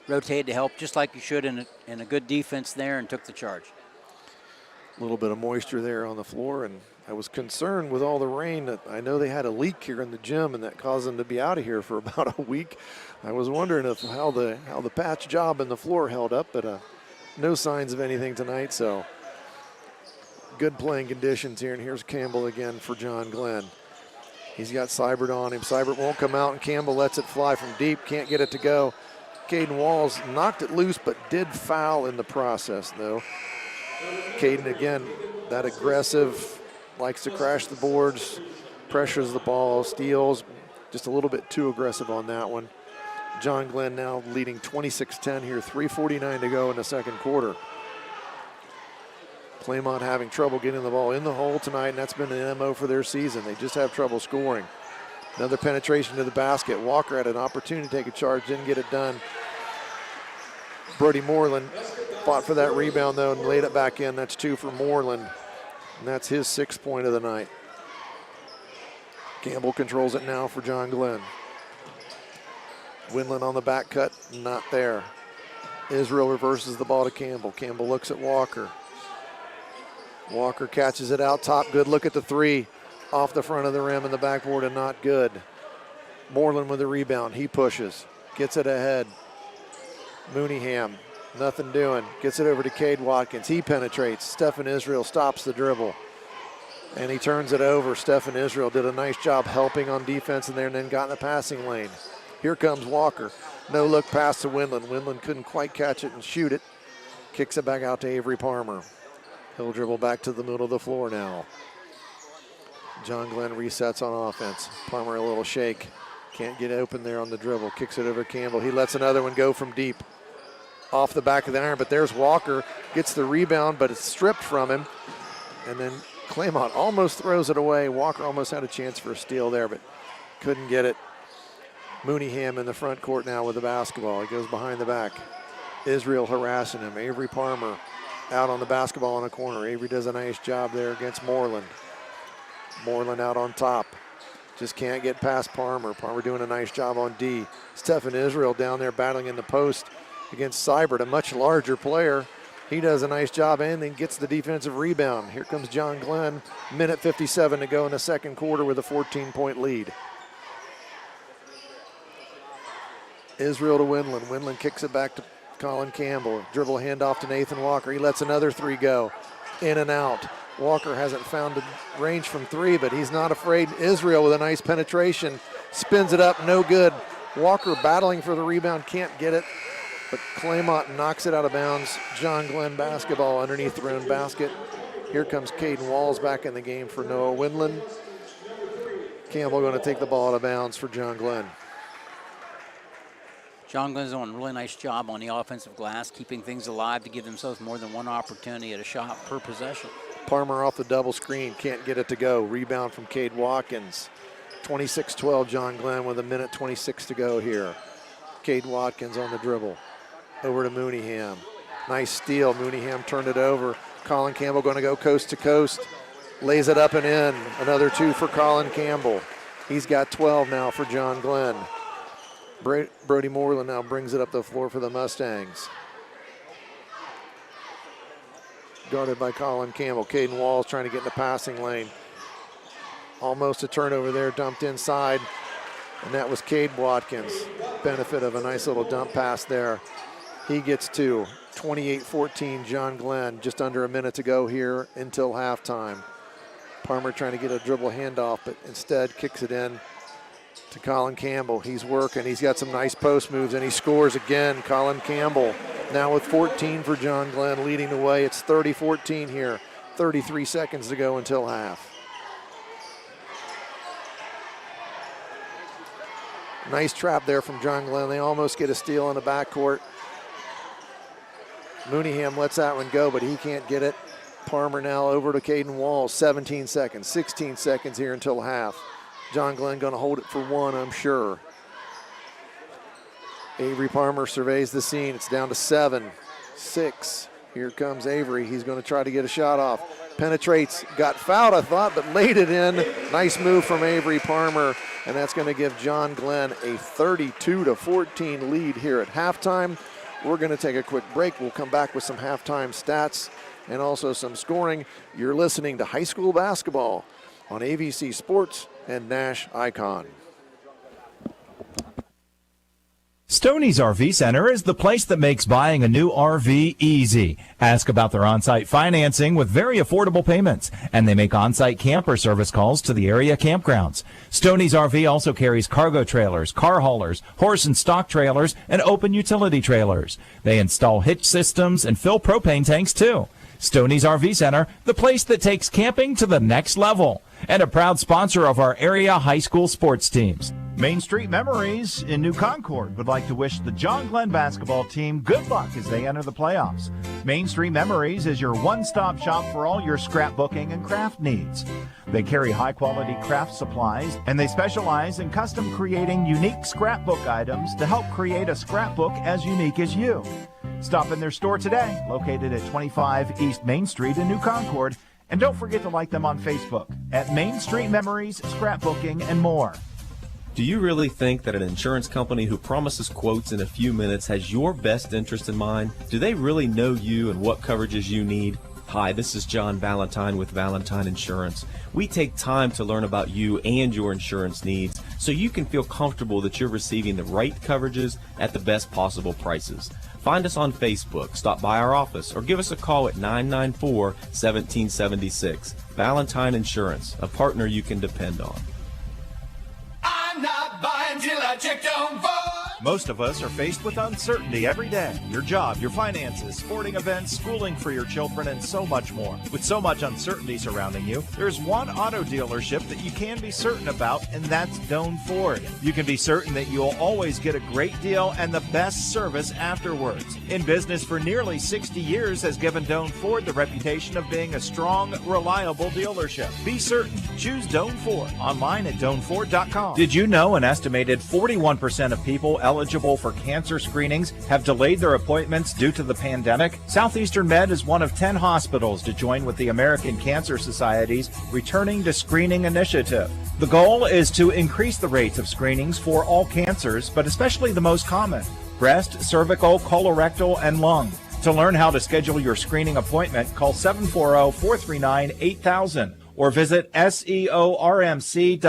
rotated to help just like you should in a good defense there, and took the charge. A little bit of moisture there on the floor, and I was concerned with all the rain that I know they had a leak here in the gym, and that caused them to be out of here for about a week. I was wondering how the patch job in the floor held up, but no signs of anything tonight, so good playing conditions here. And here's Campbell again for John Glenn. He's got Seibert on him. Seibert won't come out, and Campbell lets it fly from deep. Can't get it to go. Caden Walls knocked it loose, but did foul in the process, though. Caden, again, that aggressive, likes to crash the boards, pressures the ball, steals. Just a little bit too aggressive on that one. John Glenn now leading 26-10 here, 3:49 to go in the second quarter. Claymont having trouble getting the ball in the hole tonight, and that's been an MO for their season. They just have trouble scoring. Another penetration to the basket. Walker had an opportunity to take a charge, didn't get it done. Brody Moreland fought for that rebound, though, and laid it back in. That's 2 for Moreland, and that's his 6th point of the night. Campbell controls it now for John Glenn. Windland on the back cut, not there. Israel reverses the ball to Campbell. Campbell looks at Walker. Walker catches it out top. Good look at the three. Off the front of the rim and the backboard and not good. Moreland with the rebound. He pushes. Gets it ahead. Mooneyham, nothing doing. Gets it over to Cade Watkins. He penetrates. Stephen Israel stops the dribble. And he turns it over. Stephen Israel did a nice job helping on defense in there and then got in the passing lane. Here comes Walker. No look pass to Windland. Windland couldn't quite catch it and shoot it. Kicks it back out to Avery Palmer. He'll dribble back to the middle of the floor now. John Glenn resets on offense. Palmer a little shake. Can't get open there on the dribble. Kicks it over Campbell. He lets another one go from deep. off the back of the iron, but there's Walker, gets the rebound, but it's stripped from him. And then Claymont almost throws it away. Walker almost had a chance for a steal there, but couldn't get it. Mooneyham in the front court now with the basketball. He goes behind the back. Israel harassing him. Avery Palmer out on the basketball in a corner. Avery does a nice job there against Moreland. Moreland out on top. Just can't get past Palmer. Palmer doing a nice job on D. Stephen Israel down there battling in the post against Seibert, a much larger player. He does a nice job and then gets the defensive rebound. Here comes John Glenn. Minute 57 to go in the second quarter with a 14-point lead. Israel to Windland. Windland kicks it back to Colin Campbell. Dribble handoff to Nathan Walker. He lets another three go. In and out. Walker hasn't found a range from three, but he's not afraid. Israel with a nice penetration. Spins it up, no good. Walker battling for the rebound, can't get it. But Claymont knocks it out of bounds. John Glenn basketball underneath their own basket. Here comes Caden Walls back in the game for Noah Windland. Campbell going to take the ball out of bounds for John Glenn. John Glenn's doing a really nice job on the offensive glass, keeping things alive to give themselves more than one opportunity at a shot per possession. Palmer off the double screen, can't get it to go. Rebound from Cade Watkins. 26-12 John Glenn with a minute 26 to go here. Cade Watkins on the dribble. Over to Mooneyham. Nice steal. Mooneyham turned it over. Colin Campbell going to go coast to coast. Lays it up and in. Another two for Colin Campbell. He's got 12 now for John Glenn. Brody Moreland now brings it up the floor for the Mustangs. Guarded by Colin Campbell. Caden Walls trying to get in the passing lane. Almost a turnover there, dumped inside. And that was Cade Watkins. Benefit of a nice little dump pass there. He gets two. 28-14 John Glenn. Just under a minute to go here until halftime. Palmer trying to get a dribble handoff, but instead kicks it in to Colin Campbell. He's working. He's got some nice post moves, and he scores again. Colin Campbell now with 14 for John Glenn, leading the way. It's 30-14 here. 33 seconds to go until half. Nice trap there from John Glenn. They almost get a steal in the backcourt. Mooneyham lets that one go, but he can't get it. Palmer now over to Caden Walls. 17 seconds, 16 seconds here until half. John Glenn going to hold it for one, I'm sure. Avery Palmer surveys the scene. It's down to 7, 6. Here comes Avery. He's going to try to get a shot off. Penetrates, got fouled, I thought, but laid it in. Nice move from Avery Palmer, and that's going to give John Glenn a 32-14 lead here at halftime. We're going to take a quick break. We'll come back with some halftime stats and also some scoring. You're listening to high school basketball on AVC Sports and Nash Icon. Stoney's RV Center is the place that makes buying a new RV easy. Ask about their on-site financing with very affordable payments, and they make on-site camper service calls to the area campgrounds. Stoney's RV also carries cargo trailers, car haulers, horse and stock trailers, and open utility trailers. They install hitch systems and fill propane tanks too. Stoney's RV Center, the place that takes camping to the next level, and a proud sponsor of our area high school sports teams. Main Street Memories in New Concord would like to wish the John Glenn basketball team good luck as they enter the playoffs. Main Street Memories is your one-stop shop for all your scrapbooking and craft needs. They carry high-quality craft supplies, and they specialize in custom creating unique scrapbook items to help create a scrapbook as unique as you. Stop in their store today, located at 25 East Main Street in New Concord, and don't forget to like them on Facebook at Main Street Memories, Scrapbooking, and more. Do you really think that an insurance company who promises quotes in a few minutes has your best interest in mind? Do they really know you and what coverages you need? Hi, this is John Valentine with Valentine Insurance. We take time to learn about you and your insurance needs so you can feel comfortable that you're receiving the right coverages at the best possible prices. Find us on Facebook, stop by our office, or give us a call at 994-1776. Valentine Insurance, a partner you can depend on. I'm not buying till I check Doan Ford. Most of us are faced with uncertainty every day. Your job, your finances, sporting events, schooling for your children, and so much more. With so much uncertainty surrounding you, there's one auto dealership that you can be certain about, and that's Doan Ford. You can be certain that you'll always get a great deal and the best service afterwards. In business for nearly 60 years has given Doan Ford the reputation of being a strong, reliable dealership. Be certain. Choose Doan Ford online at DoanFord.com. Did you know an estimated 41% of people eligible for cancer screenings have delayed their appointments due to the pandemic? Southeastern Med is one of 10 hospitals to join with the American Cancer Society's Returning to Screening initiative. The goal is to increase the rates of screenings for all cancers, but especially the most common: breast, cervical, colorectal, and lung. To learn how to schedule your screening appointment, call 740-439-8000. Or visit seormc.org.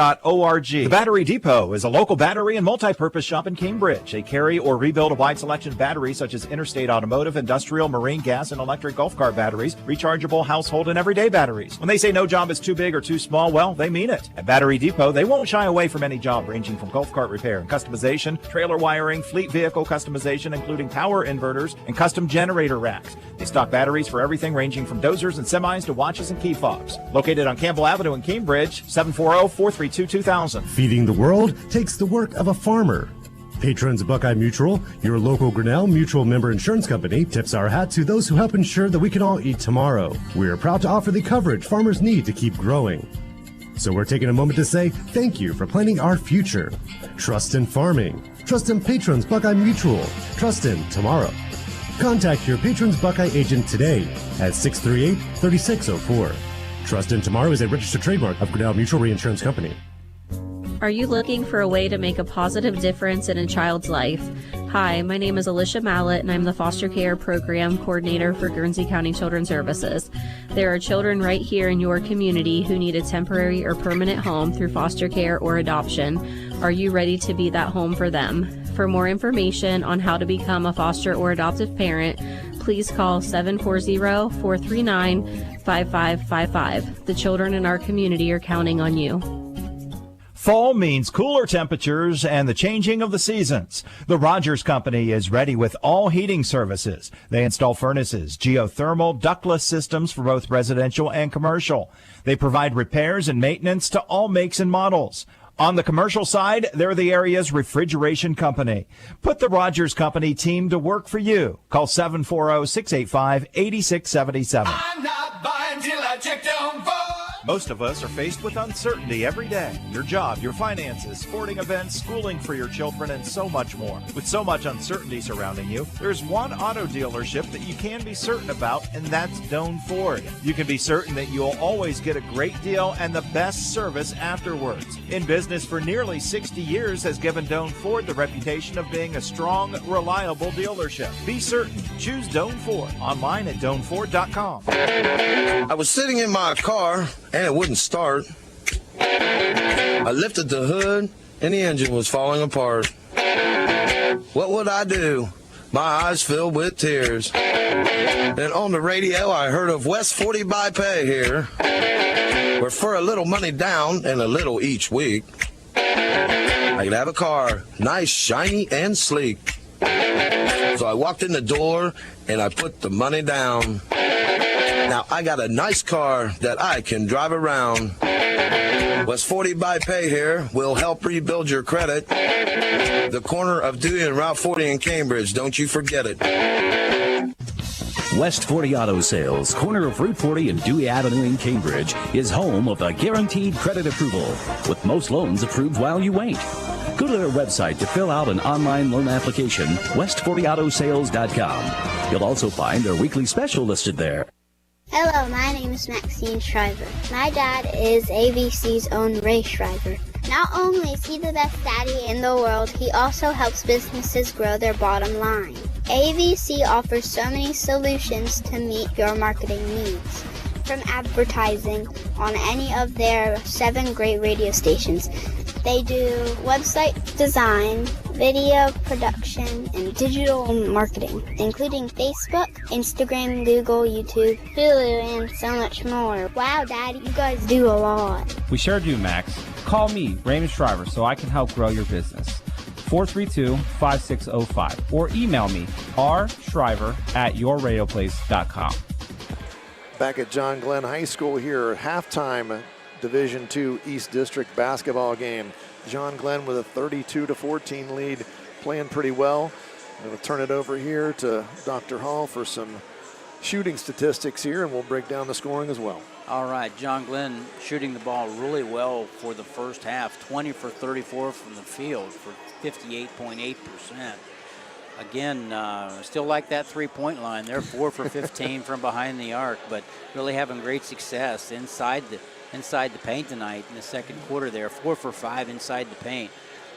The Battery Depot is a local battery and multi-purpose shop in Cambridge. They carry or rebuild a wide selection of batteries such as interstate automotive, industrial, marine, gas, and electric golf cart batteries, rechargeable household and everyday batteries. When they say no job is too big or too small, well, they mean it. At Battery Depot, they won't shy away from any job ranging from golf cart repair and customization, trailer wiring, fleet vehicle customization, including power inverters and custom generator racks. They stock batteries for everything ranging from dozers and semis to watches and key fobs. Located on Campbell Avenue in Cambridge, 740-432-2000. Feeding the world takes the work of a farmer. Patrons of Buckeye Mutual, your local Grinnell Mutual member insurance company, tips our hat to those who help ensure that we can all eat tomorrow. We are proud to offer the coverage farmers need to keep growing. So we're taking a moment to say thank you for planning our future. Trust in farming. Trust in Patrons Buckeye Mutual. Trust in tomorrow. Contact your Patrons Buckeye agent today at 638-3604. Trust in Tomorrow is a registered trademark of Grinnell Mutual Reinsurance Company. Are you looking for a way to make a positive difference in a child's life? Hi, my name is Alicia Mallett, and I'm the Foster Care Program Coordinator for Guernsey County Children's Services. There are children right here in your community who need a temporary or permanent home through foster care or adoption. Are you ready to be that home for them? For more information on how to become a foster or adoptive parent, please call 740-439-5555. The children in our community are counting on you. Fall means cooler temperatures and the changing of the seasons. The Rogers Company is ready with all heating services. They install furnaces, geothermal, ductless systems for both residential and commercial. They provide repairs and maintenance to all makes and models. On the commercial side, they're the area's refrigeration company. Put the Rogers Company team to work for you. Call 740-685-8677. I'm not buying till I check Doan Ford. Most of us are faced with uncertainty every day. Your job, your finances, sporting events, schooling for your children, and so much more. With so much uncertainty surrounding you, there's one auto dealership that you can be certain about, and that's Doan Ford. You can be certain that you'll always get a great deal and the best service afterwards. In business for nearly 60 years has given Doan Ford the reputation of being a strong, reliable dealership. Be certain. Choose Doan Ford online at DoanFord.com. I was sitting in my car and it wouldn't start. I lifted the hood and the engine was falling apart. What would I do? My eyes filled with tears. And on the radio I heard of West 40 by Pay here, where for a little money down and a little each week, I could have a car, nice, shiny, and sleek. So I walked in the door and I put the money down. Now I got a nice car that I can drive around. West 40 by Pay here will help rebuild your credit. The corner of Dewey and Route 40 in Cambridge, don't you forget it. West 40 Auto Sales, corner of Route 40 and Dewey Avenue in Cambridge, is home of a guaranteed credit approval, with most loans approved while you wait. Go to their website to fill out an online loan application, west40autosales.com. You'll also find their weekly special listed there. Hello, my name is Maxine Shriver. My dad is ABC's own race driver. Not only is he the best daddy in the world, he also helps businesses grow their bottom line. ABC offers so many solutions to meet your marketing needs. From advertising on any of their 7 great radio stations, they do website design, video production, and digital marketing, including Facebook, Instagram, Google, YouTube, Hulu, and so much more. Wow, Dad, you guys do a lot. We sure do, Max. Call me, Raymond Shriver, so I can help grow your business. 432-5605 or email me, rshriver@yourradioplace.com. Back at John Glenn High School here, halftime Division II East District basketball game. John Glenn with a 32-14 lead, playing pretty well. I'm going to turn it over here to Dr. Hall for some shooting statistics here, and we'll break down the scoring as well. All right, John Glenn shooting the ball really well for the first half, 20 for 34 from the field for 58.8%. Again, still like that three-point line. They're 4 for 15 from behind the arc, but really having great success inside the paint tonight in the second quarter there. 4 for 5 inside the paint.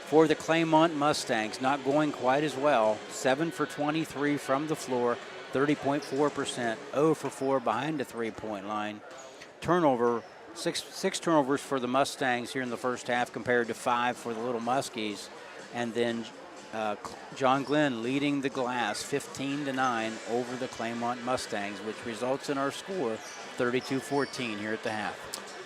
For the Claymont Mustangs, not going quite as well. 7 for 23 from the floor, 30.4%. 0 for 4 behind the three-point line. Turnover, six turnovers for the Mustangs here in the first half compared to 5 for the Little Muskies. And then John Glenn leading the glass 15-9 over the Claymont Mustangs, which results in our score 32-14 here at the half.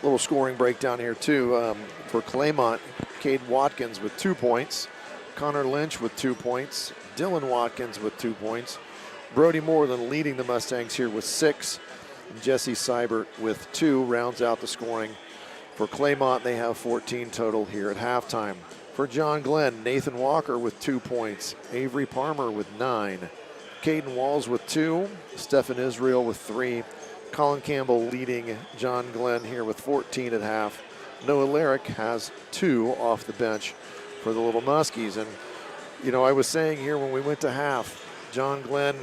Little scoring breakdown here too for Claymont. Cade Watkins with 2 points. Connor Lynch with 2 points. Dylan Watkins with 2 points. Brody Moreland leading the Mustangs here with 6. Jesse Seibert with 2 rounds out the scoring. For Claymont, they have 14 total here at halftime. For John Glenn, Nathan Walker with 2 points. Avery Palmer with 9. Caden Walls with 2. Stephen Israel with 3. Colin Campbell leading John Glenn here with 14 at half. Noah Larrick has 2 off the bench for the Little Muskies. And, you know, I was saying here when we went to half, John Glenn,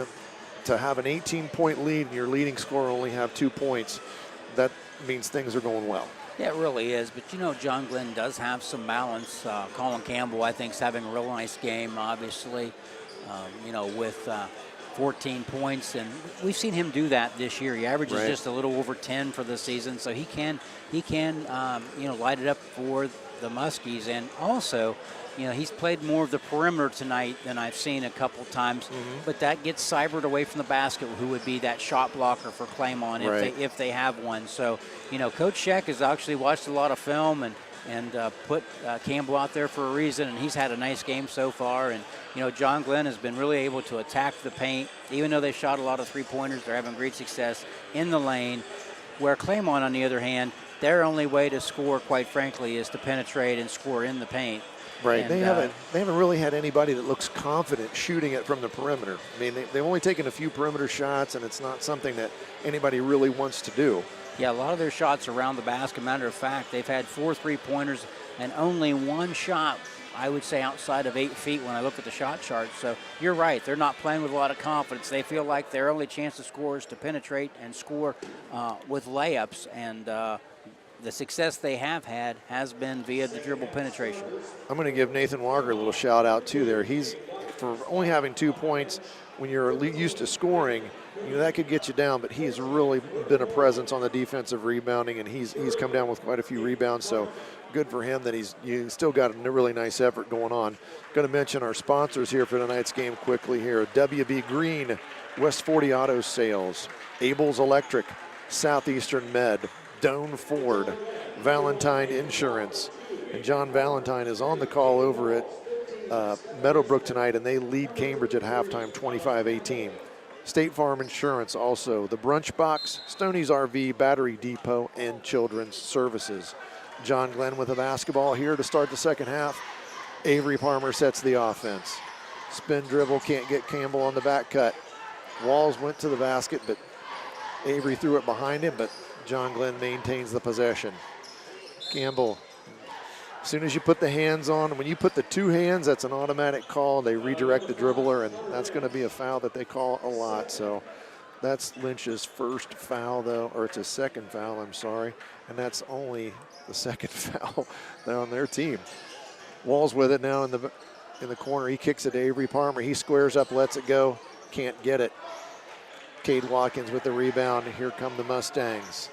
to have an 18-point lead and your leading scorer only have 2 points, that means things are going well. Yeah, it really is. But, you know, John Glenn does have some balance. Colin Campbell, I think, is having a real nice game, obviously, you know, with 14 points. And we've seen him do that this year. He averages just a little over 10 for the season. So he can you know, light it up for the Muskies. And also, you know, he's played more of the perimeter tonight than I've seen a couple times. But that gets Seibert away from the basket, who would be that shot blocker for Claymont if they have one. So, you know, Coach Scheck has actually watched a lot of film and put Campbell out there for a reason, and he's had a nice game so far. And, you know, John Glenn has been really able to attack the paint. Even though they shot a lot of three-pointers, they're having great success in the lane, where Claymont, on the other hand, their only way to score, quite frankly, is to penetrate and score in the paint. Right, And, they haven't really had anybody that looks confident shooting it from the perimeter. I mean, they've only taken a few perimeter shots, and it's not something that anybody really wants to do. Yeah, a lot of their shots around the basket. Matter of fact, they've had 4 3-pointers and only 1 shot, I would say, outside of 8 feet when I look at the shot chart. So you're right, they're not playing with a lot of confidence. They feel like their only chance to score is to penetrate and score with layups, and the success they have had has been via the dribble penetration. I'm going to give Nathan Walker a little shout out too there. He's, for only having 2 points, when you're used to scoring, you know, that could get you down, but he's really been a presence on the defensive rebounding, and he's come down with quite a few rebounds, so good for him that he's still got a really nice effort going on. Going to mention our sponsors here for tonight's game quickly here. W.B Green, West 40 Auto Sales, Abel's Electric, Southeastern Med, Doan Ford, Valentine Insurance, and John Valentine is on the call over at Meadowbrook tonight, and they lead Cambridge at halftime 25-18. State Farm Insurance also, the Brunch Box, Stoney's RV, Battery Depot, and Children's Services. John Glenn with a basketball here to start the second half. Avery Palmer sets the offense. Spin dribble, can't get Campbell on the back cut. Walls went to the basket, but Avery threw it behind him, but John Glenn maintains the possession. Campbell, as soon as you put the hands on, when you put the 2 hands, that's an automatic call. They redirect the dribbler, and that's going to be a foul that they call a lot. So that's Lynch's first foul, though, or it's his second foul, I'm sorry. And that's only the second foul on their team. Walls with it now in the corner. He kicks it to Avery Palmer. He squares up, lets it go, can't get it. Cade Watkins with the rebound. Here come the Mustangs.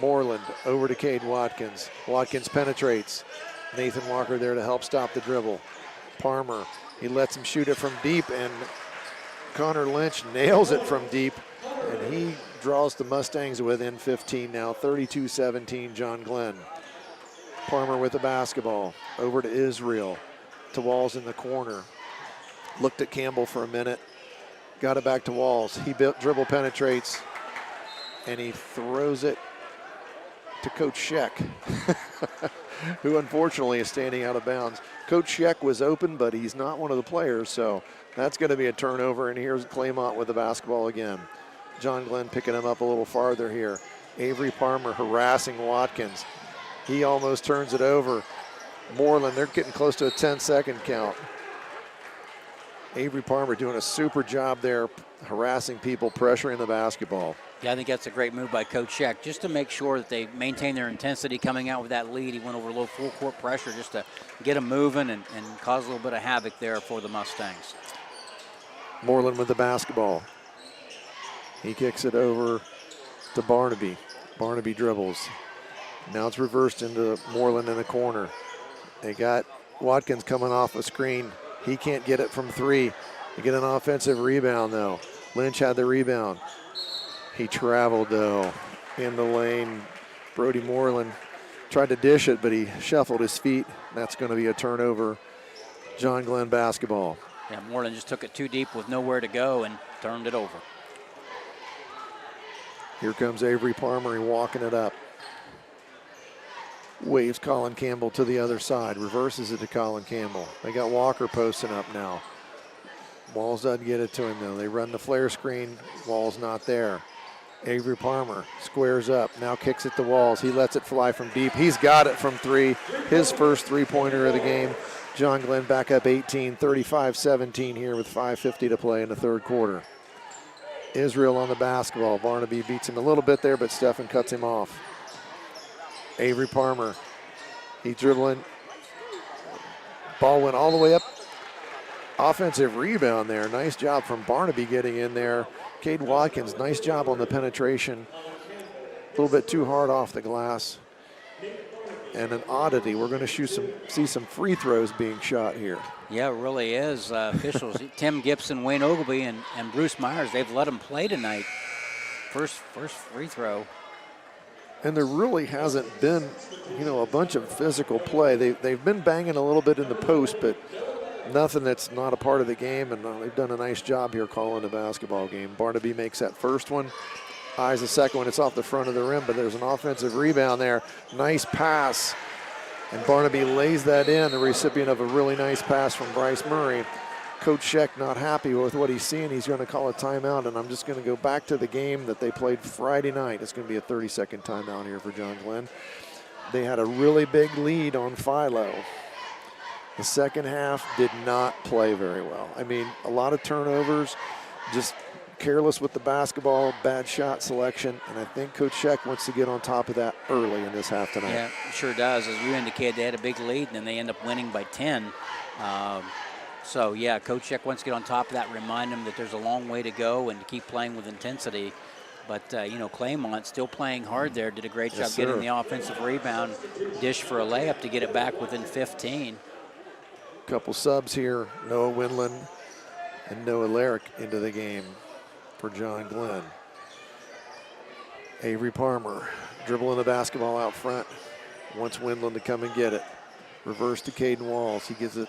Moreland over to Cade Watkins. Watkins penetrates. Nathan Walker there to help stop the dribble. Palmer, he lets him shoot it from deep, and Connor Lynch nails it from deep, and he draws the Mustangs within 15 now, 32-17 John Glenn. Palmer with the basketball, over to Israel. to Walls in the corner. Looked at Campbell for a minute. Got it back to Walls. He dribble penetrates, and he throws it to Coach Scheck, who unfortunately is standing out of bounds. Coach Scheck was open, but he's not one of the players, so that's going to be a turnover, and here's Claymont with the basketball again. John Glenn picking him up a little farther here. Avery Palmer harassing Watkins. He almost turns it over. Moreland, they're getting close to a 10-second count. Avery Palmer doing a super job there, harassing people, pressuring the basketball. Yeah, I think that's a great move by Coach Scheck, just to make sure that they maintain their intensity coming out with that lead. He went over a little full court pressure just to get them moving and cause a little bit of havoc there for the Mustangs. Moreland with the basketball. He kicks it over to Barnaby. Barnaby dribbles. Now it's reversed into Moreland in the corner. They got Watkins coming off a screen. He can't get it from three. They get an offensive rebound, though. Lynch had the rebound. He traveled, though, in the lane. Brody Moreland tried to dish it, but he shuffled his feet. That's going to be a turnover. John Glenn basketball. Yeah, Moreland just took it too deep with nowhere to go and turned it over. Here comes Avery Palmer, he walking it up. Waves Colin Campbell to the other side. Reverses it to Colin Campbell. They got Walker posting up now. Walls doesn't get it to him, though. They run the flare screen. Walls not there. Avery Palmer squares up. Now kicks it to Walls. He lets it fly from deep. He's got it from three. His first three-pointer of the game. John Glenn back up 18, 35-17 here with 5:50 to play in the third quarter. Israel on the basketball. Barnaby beats him a little bit there, but Stephan cuts him off. Avery Palmer, he's dribbling. Ball went all the way up. Offensive rebound there. Nice job from Barnaby getting in there. Cade Watkins, nice job on the penetration. A little bit too hard off the glass. And an oddity, we're going to see some free throws being shot here. Yeah, it really is. Officials, Tim Gibson, Wayne Ogilvy, and Bruce Myers, they've let them play tonight. First free throw. And there really hasn't been, a bunch of physical play. They've been banging a little bit in the post, but nothing that's not a part of the game, and they've done a nice job here calling the basketball game. Barnaby makes that first one. Eyes the second one. It's off the front of the rim, but there's an offensive rebound there. Nice pass, and Barnaby lays that in, the recipient of a really nice pass from Bryce Murray. Coach Scheck not happy with what he's seeing. He's going to call a timeout, and I'm just going to go back to the game that they played Friday night. It's going to be a 30-second timeout here for John Glenn. They had a really big lead on Philo. The second half did not play very well. I mean, a lot of turnovers, just careless with the basketball, bad shot selection, and I think Coach Scheck wants to get on top of that early in this half tonight. Yeah, sure does. As you indicated, they had a big lead, and then they end up winning by 10. So, yeah, Coach Scheck wants to get on top of that, remind them that there's a long way to go and to keep playing with intensity. But, Claymont still playing hard there, did a great job getting the offensive rebound, dish for a layup to get it back within 15. Couple subs here, Noah Windland and Noah Larrick into the game for John Glenn. Avery Palmer dribbling the basketball out front. Wants Windland to come and get it. Reverse to Caden Walls. He gives it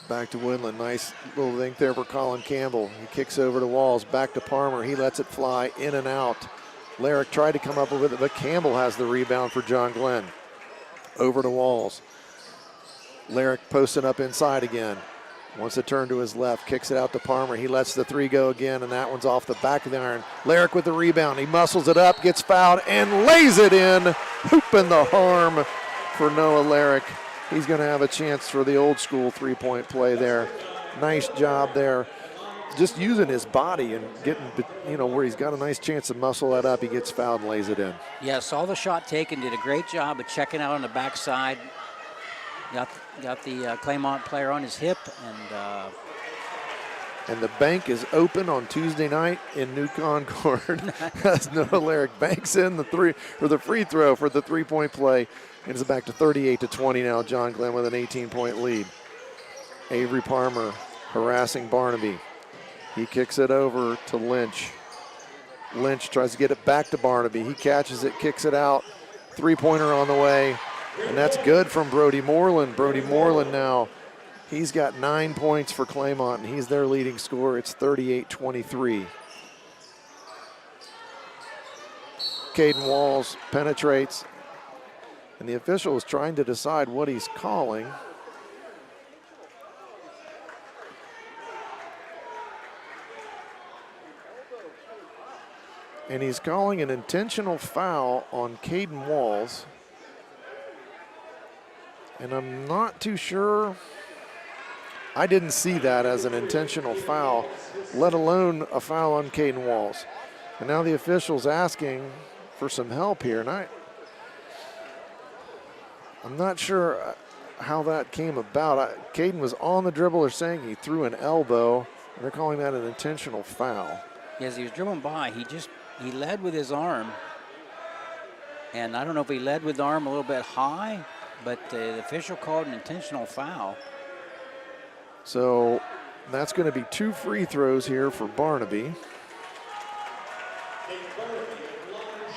back to Windland. Nice little thing there for Colin Campbell. He kicks over to Walls. Back to Palmer. He lets it fly in and out. Larrick tried to come up with it, but Campbell has the rebound for John Glenn. Over to Walls. Larrick posting up inside again. Wants to turn to his left, kicks it out to Palmer. He lets the three go again, and that one's off the back of the iron. Larrick with the rebound. He muscles it up, gets fouled, and lays it in. Hooping the harm for Noah Larrick. He's going to have a chance for the old school three-point play there. Nice job there. Just using his body and getting, where he's got a nice chance to muscle that up. He gets fouled and lays it in. Yeah, saw the shot taken, did a great job of checking out on the backside. Got the Claymont player on his hip, and the bank is open on Tuesday night in New Concord as Noah Larrick banks in the free throw for the three-point play. It's back to 38-20 now. John Glenn with an 18-point lead. Avery Palmer harassing Barnaby. He kicks it over to Lynch. Lynch tries to get it back to Barnaby. He catches it, kicks it out. Three-pointer on the way. And that's good from Brody Moreland. Brody Moreland now, he's got 9 points for Claymont, and he's their leading scorer. It's 38-23. Caden Walls penetrates, and the official is trying to decide what he's calling. And he's calling an intentional foul on Caden Walls. And I'm not too sure. I didn't see that as an intentional foul, let alone a foul on Caden Walls. And now the official's asking for some help here. And I'm not sure how that came about. Caden was on the dribble. They're saying he threw an elbow. And they're calling that an intentional foul. As he was dribbling by, he led with his arm. And I don't know if he led with the arm a little bit high, but the official called an intentional foul. So that's going to be 2 free throws here for Barnaby.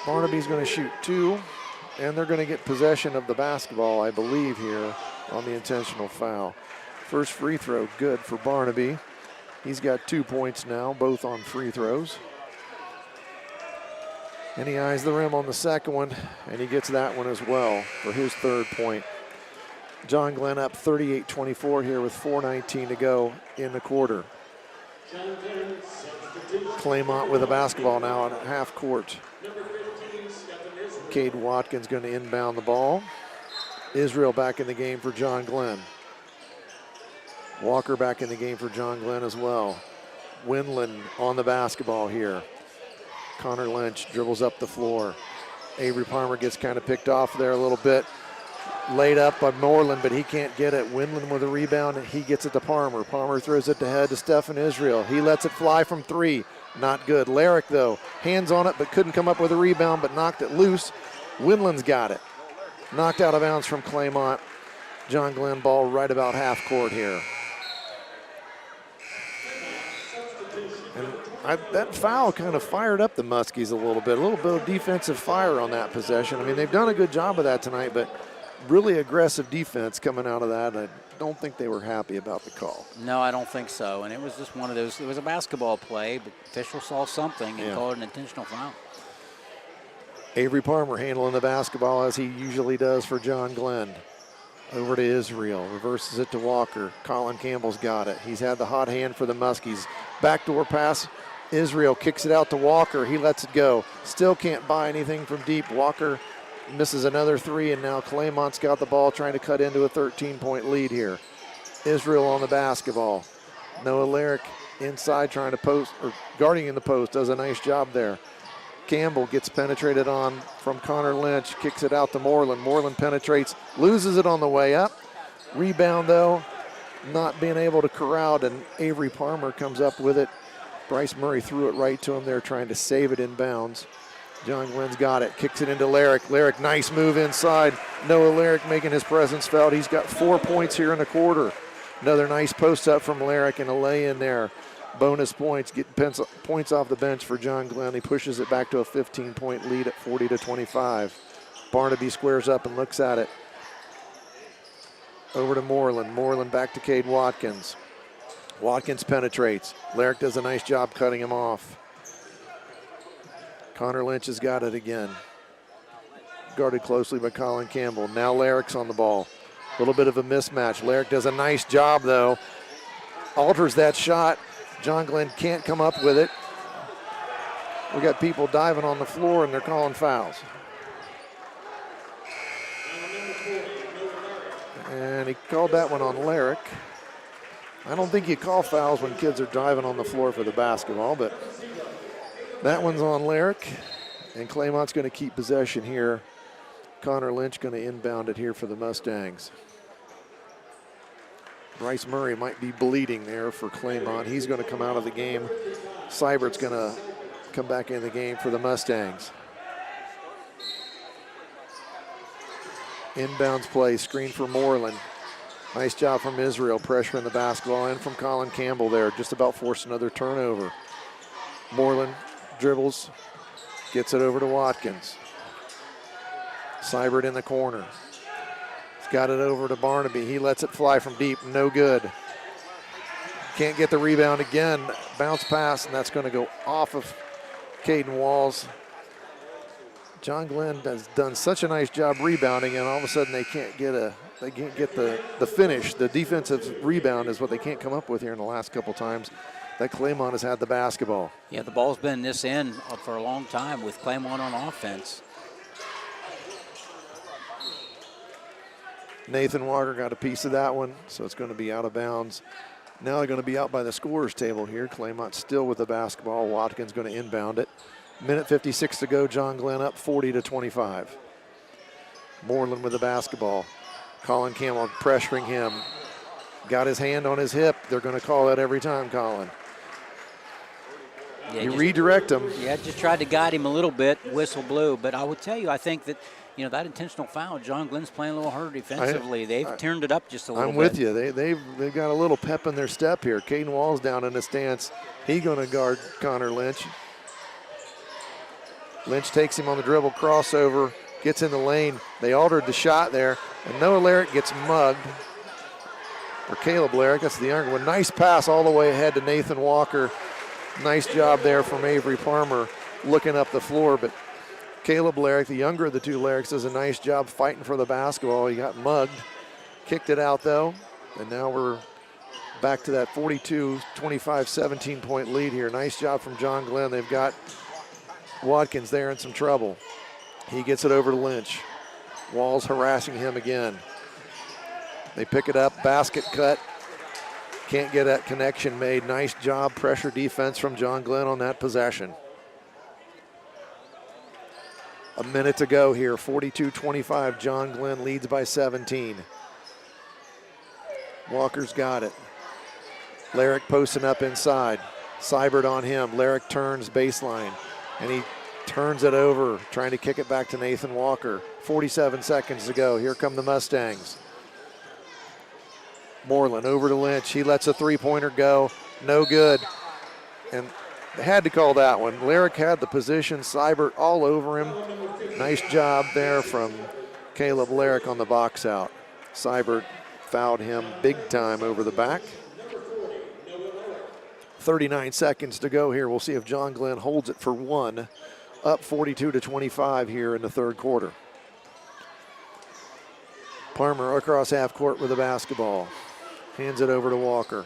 Barnaby's going to shoot 2, and they're going to get possession of the basketball, I believe, here on the intentional foul. First free throw good for Barnaby. He's got 2 points now, both on free throws. And he eyes the rim on the second one, and he gets that one as well for his 3rd point. John Glenn up 38-24 here with 4:19 to go in the quarter. Claymont with a basketball now at half court. Cade Watkins going to inbound the ball. Israel back in the game for John Glenn. Walker back in the game for John Glenn as well. Windland on the basketball here. Connor Lynch dribbles up the floor. Avery Palmer gets kind of picked off there a little bit. Laid up by Moreland, but he can't get it. Windland with a rebound, and he gets it to Palmer. Palmer throws it to head to Stephen Israel. He lets it fly from 3. Not good. Larrick, though, hands on it, but couldn't come up with a rebound, but knocked it loose. Windland's got it. Knocked out of bounds from Claymont. John Glenn ball right about half court here. And that foul kind of fired up the Muskies a little bit of defensive fire on that possession. I mean, they've done a good job of that tonight, but really aggressive defense coming out of that. I don't think they were happy about the call. No, I don't think so. And it was just one of those, it was a basketball play, but the official saw something and called an intentional foul. Avery Palmer handling the basketball as he usually does for John Glenn. Over to Israel, reverses it to Walker. Colin Campbell's got it. He's had the hot hand for the Muskies. Backdoor pass. Israel kicks it out to Walker. He lets it go. Still can't buy anything from deep. Walker misses another 3, and now Claymont's got the ball trying to cut into a 13-point lead here. Israel on the basketball. Noah Larrick inside trying to post, or guarding in the post, does a nice job there. Campbell gets penetrated on from Connor Lynch, kicks it out to Moreland. Moreland penetrates, loses it on the way up. Rebound, though, not being able to corral, and Avery Palmer comes up with it. Bryce Murray threw it right to him there, trying to save it in bounds. John Glenn's got it, kicks it into Larrick. Larrick, nice move inside. Noah Larrick making his presence felt. He's got 4 points here in the quarter. Another nice post up from Larrick and a lay in there. Bonus points, getting points off the bench for John Glenn. He pushes it back to a 15-point lead at 40-25. Barnaby squares up and looks at it. Over to Moreland. Moreland back to Cade Watkins. Watkins penetrates. Larrick does a nice job cutting him off. Connor Lynch has got it again. Guarded closely by Colin Campbell. Now Larrick's on the ball. A little bit of a mismatch. Larrick does a nice job, though. Alters that shot. John Glenn can't come up with it. We got people diving on the floor, and they're calling fouls. And he called that one on Larrick. I don't think you call fouls when kids are diving on the floor for the basketball, but that one's on Larrick. And Claymont's going to keep possession here. Connor Lynch going to inbound it here for the Mustangs. Bryce Murray might be bleeding there for Claymont. He's going to come out of the game. Seibert's going to come back in the game for the Mustangs. Inbounds play, screen for Moreland. Nice job from Israel, pressuring the basketball, and from Colin Campbell there, just about forced another turnover. Moreland dribbles, gets it over to Watkins. Seibert in the corner. Got it over to Barnaby. He lets it fly from deep. No good. Can't get the rebound again. Bounce pass, and that's going to go off of Caden Walls. John Glenn has done such a nice job rebounding, and all of a sudden they can't get the finish. The defensive rebound is what they can't come up with here in the last couple times that Claymont has had the basketball. Yeah, the ball's been this end for a long time with Claymont on offense. Nathan Walker got a piece of that one, so it's going to be out of bounds. Now they're going to be out by the scorer's table here. Claymont still with the basketball. Watkins going to inbound it. Minute 56 to go. John Glenn up 40-25. Moreland with the basketball. Colin Campbell pressuring him. Got his hand on his hip. They're going to call that every time, Colin. Yeah, you redirect him. Yeah, just tried to guide him a little bit. Whistle blew. But I would tell you, I think that, that intentional foul, John Glenn's playing a little hurt defensively. They've turned it up just a little bit. I'm with you. They've got a little pep in their step here. Caden Walls down in the stance. He's going to guard Connor Lynch. Lynch takes him on the dribble, crossover, gets in the lane. They altered the shot there, and Noah Larrick gets mugged. Or Caleb Larrick, that's the younger one. Nice pass all the way ahead to Nathan Walker. Nice job there from Avery Palmer looking up the floor, but Caleb Larrick, the younger of the two Larricks, does a nice job fighting for the basketball. He got mugged, kicked it out though, and now we're back to that 42-25, 17-point lead here. Nice job from John Glenn. They've got Watkins there in some trouble. He gets it over to Lynch. Walls harassing him again. They pick it up, basket cut. Can't get that connection made. Nice job, pressure defense from John Glenn on that possession. A minute to go here, 42-25. John Glenn leads by 17. Walker's got it. Larrick posting up inside. Seibert on him. Larrick turns baseline, and he turns it over, trying to kick it back to Nathan Walker. 47 seconds to go. Here come the Mustangs. Moreland over to Lynch. He lets a three-pointer go. No good. And they had to call that one. Larrick had the position. Seibert all over him. Nice job there from Caleb Larrick on the box out. Seibert fouled him big time over the back. 39 seconds to go here. We'll see if John Glenn holds it for one. Up 42-25 here in the third quarter. Palmer across half court with the basketball. Hands it over to Walker.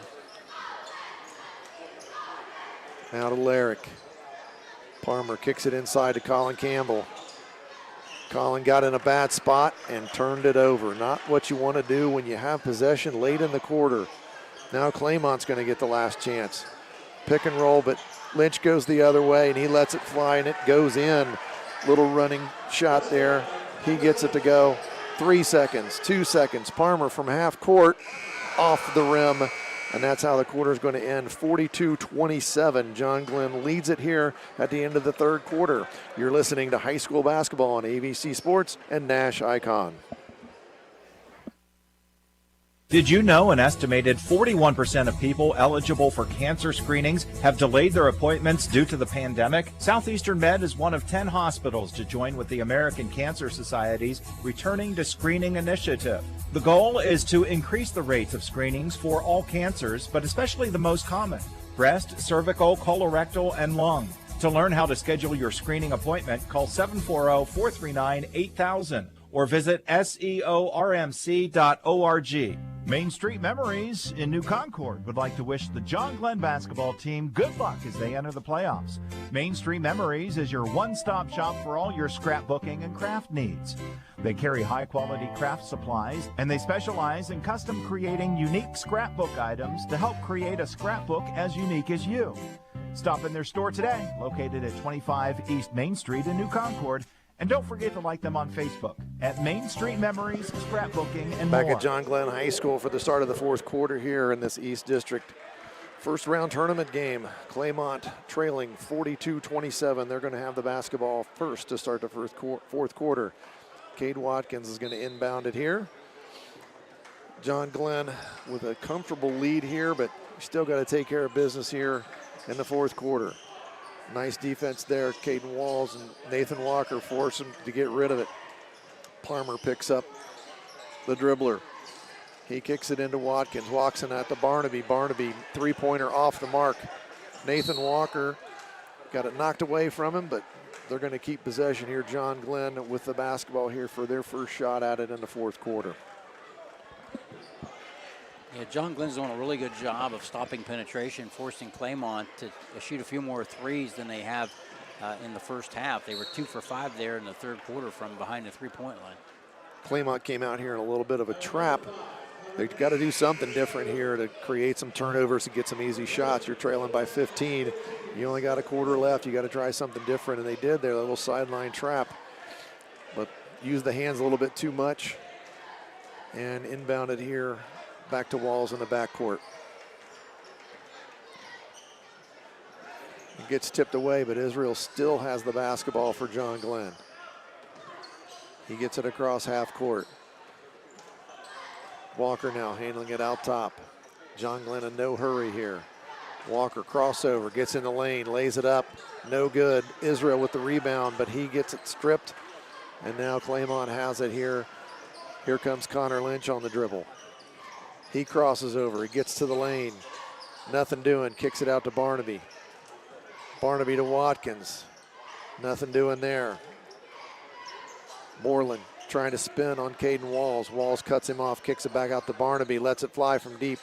Now to Larrick. Palmer kicks it inside to Colin Campbell. Colin got in a bad spot and turned it over. Not what you want to do when you have possession late in the quarter. Now Claymont's going to get the last chance. Pick and roll, but Lynch goes the other way, and he lets it fly, and it goes in. Little running shot there. He gets it to go. 3 seconds, 2 seconds. Palmer from half court off the rim, and that's how the quarter is going to end. 42-27. John Glenn leads it here at the end of the third quarter. You're listening to high school basketball on ABC Sports and Nash Icon. Did you know an estimated 41% of people eligible for cancer screenings have delayed their appointments due to the pandemic? Southeastern Med is one of 10 hospitals to join with the American Cancer Society's Returning to Screening initiative. The goal is to increase the rates of screenings for all cancers, but especially the most common: breast, cervical, colorectal, and lung. To learn how to schedule your screening appointment, call 740-439-8000 or visit seormc.org. Main Street Memories in New Concord would like to wish the John Glenn basketball team good luck as they enter the playoffs. Main Street Memories is your one-stop shop for all your scrapbooking and craft needs. They carry high-quality craft supplies, and they specialize in custom creating unique scrapbook items to help create a scrapbook as unique as you. Stop in their store today, located at 25 East Main Street in New Concord. And don't forget to like them on Facebook at Main Street Memories, Scrapbooking, and Back more. at John Glenn High School for the start of the fourth quarter here in this East District first round tournament game. Claymont trailing 42-27. They're going to have the basketball first to start the fourth quarter. Cade Watkins is going to inbound it here. John Glenn with a comfortable lead here, but still got to take care of business here in the fourth quarter. Nice defense there. Caden Walls and Nathan Walker force him to get rid of it. Palmer picks up the dribbler. He kicks it into Watkins. Walks in at the Barnaby. Barnaby, three-pointer off the mark. Nathan Walker got it knocked away from him, but they're going to keep possession here. John Glenn with the basketball here for their first shot at it in the fourth quarter. Yeah, John Glenn's doing a really good job of stopping penetration, forcing Claymont to shoot a few more threes than they have in the first half. They were 2 for 5 there in the third quarter from behind the three-point line. Claymont came out here in a little bit of a trap. They've got to do something different here to create some turnovers to get some easy shots. You're trailing by 15. You only got a quarter left. You got to try something different, and they did there, a little sideline trap. But used the hands a little bit too much and inbounded here back to Walls in the backcourt. It gets tipped away, but Israel still has the basketball for John Glenn. He gets it across half court. Walker now handling it out top. John Glenn in no hurry here. Walker crossover, gets in the lane, lays it up, no good. Israel with the rebound, but he gets it stripped. And now Claymont has it here. Here comes Connor Lynch on the dribble. He crosses over, he gets to the lane. Nothing doing, kicks it out to Barnaby. Barnaby to Watkins. Nothing doing there. Moreland trying to spin on Caden Walls. Walls cuts him off, kicks it back out to Barnaby, lets it fly from deep.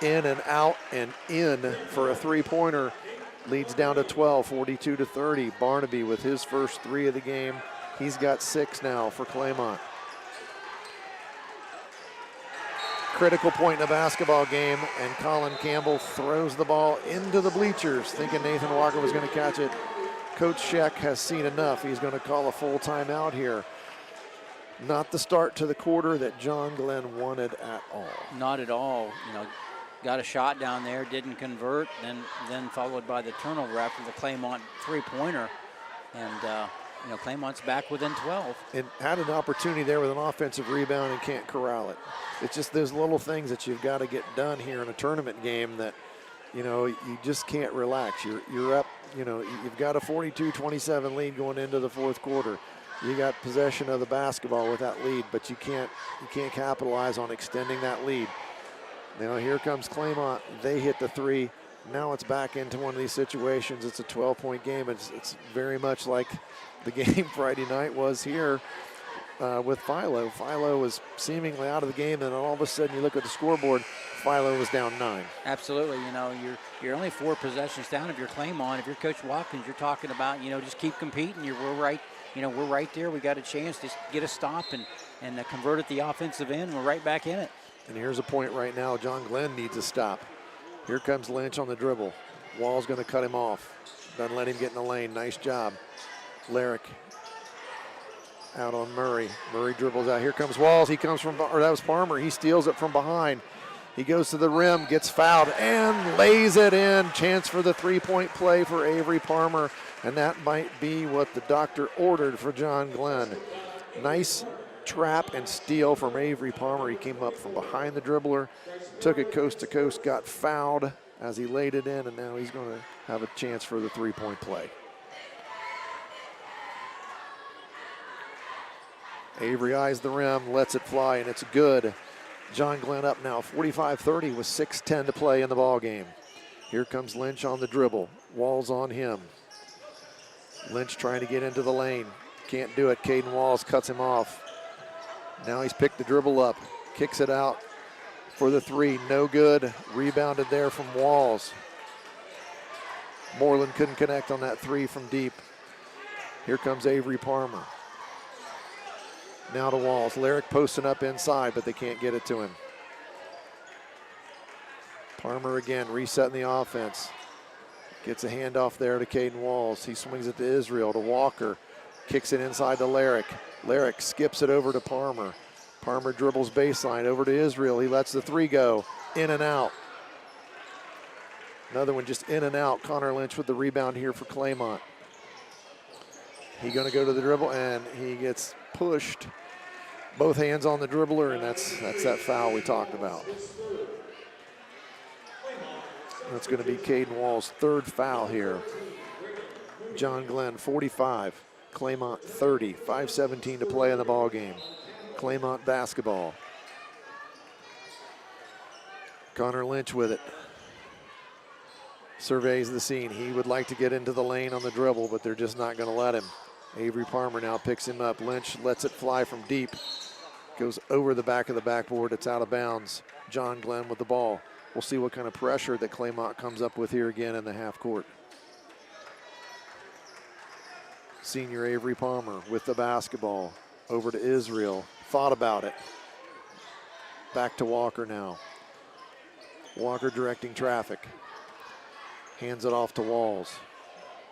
In and out and in for a three-pointer. Leads down to 12, 42-30. Barnaby with his first three of the game. He's got 6 now for Claymont. Critical point in the basketball game, and Colin Campbell throws the ball into the bleachers, thinking Nathan Walker was going to catch it. Coach Scheck has seen enough. He's going to call a full timeout here. Not the start to the quarter that John Glenn wanted at all. Not at all. You know, got a shot down there, didn't convert, then followed by the turnover after the Claymont three-pointer. And, you know, Claymont's back within 12. And had an opportunity there with an offensive rebound and can't corral it. It's just those little things that you've got to get done here in a tournament game that, you know, you just can't relax. You're up, you know, you've got a 42-27 lead going into the fourth quarter. You got possession of the basketball with that lead, but you can't capitalize on extending that lead. Now here comes Claymont. They hit the three. Now it's back into one of these situations. It's a 12-point game. It's very much like the game Friday night was here with Philo. Philo was seemingly out of the game, and all of a sudden you look at the scoreboard, Philo was down 9. Absolutely. You know, you're only 4 possessions down if you're Claymont. If you're Coach Watkins, you're talking about, you know, just keep competing. We're right. You know, we're right there. We got a chance to get a stop and convert at the offensive end. We're right back in it. And here's a point right now. John Glenn needs a stop. Here comes Lynch on the dribble. Wall's going to cut him off. Doesn't let him get in the lane. Nice job. Larrick out on Murray. Murray dribbles out. Here comes Walls. He comes from, or that was Palmer. He steals it from behind. He goes to the rim, gets fouled, and lays it in. Chance for the three-point play for Avery Palmer. And that might be what the doctor ordered for John Glenn. Nice trap and steal from Avery Palmer. He came up from behind the dribbler, took it coast to coast, got fouled as he laid it in, and now he's going to have a chance for the three-point play. Avery eyes the rim, lets it fly, and it's good. John Glenn up now, 45-30 with 6:10 to play in the ball game. Here comes Lynch on the dribble. Walls on him. Lynch trying to get into the lane. Can't do it. Caden Walls cuts him off. Now he's picked the dribble up. Kicks it out for the three. No good. Rebounded there from Walls. Moreland couldn't connect on that three from deep. Here comes Avery Palmer. Now to Walls. Larrick posting up inside, but they can't get it to him. Palmer again resetting the offense. Gets a handoff there to Caden Walls. He swings it to Israel, to Walker. Kicks it inside to Larrick. Larrick skips it over to Palmer. Palmer dribbles baseline over to Israel. He lets the three go. In and out. Another one just in and out. Connor Lynch with the rebound here for Claymont. He going to go to the dribble, and he gets pushed. Both hands on the dribbler, and that's that foul we talked about. That's going to be Caden Wall's third foul here. John Glenn, 45. Claymont, 30. 5:17 to play in the ball game. Claymont basketball. Connor Lynch with it. Surveys the scene. He would like to get into the lane on the dribble, but they're just not going to let him. Avery Palmer now picks him up. Lynch lets it fly from deep. Goes over the back of the backboard. It's out of bounds. John Glenn with the ball. We'll see what kind of pressure that Claymont comes up with here again in the half court. Senior Avery Palmer with the basketball. Over to Israel. Thought about it. Back to Walker now. Walker directing traffic. Hands it off to Walls.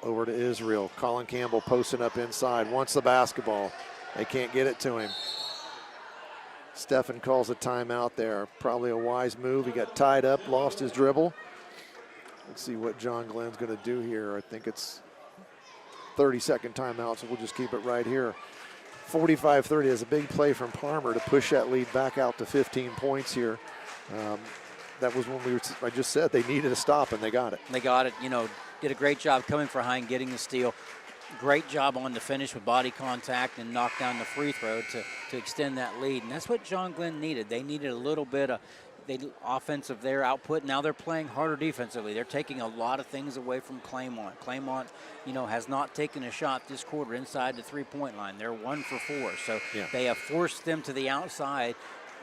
Over to Israel. Colin Campbell posting up inside. Wants the basketball. They can't get it to him. Stephen calls a timeout there. Probably a wise move. He got tied up, lost his dribble. Let's see what John Glenn's going to do here. I think it's 30-second timeout, so we'll just keep it right here. 45-30 is a big play from Palmer to push that lead back out to 15 points here. That was when I just said they needed a stop, and they got it. They got it. Did a great job coming for Hine, getting the steal. Great job on the finish with body contact and knock down the free throw to extend that lead. And that's what John Glenn needed. They needed a little bit of offensive their output. Now they're playing harder defensively. They're taking a lot of things away from Claymont. Claymont, has not taken a shot this quarter inside the three-point line. They're 1 for 4. So They have forced them to the outside.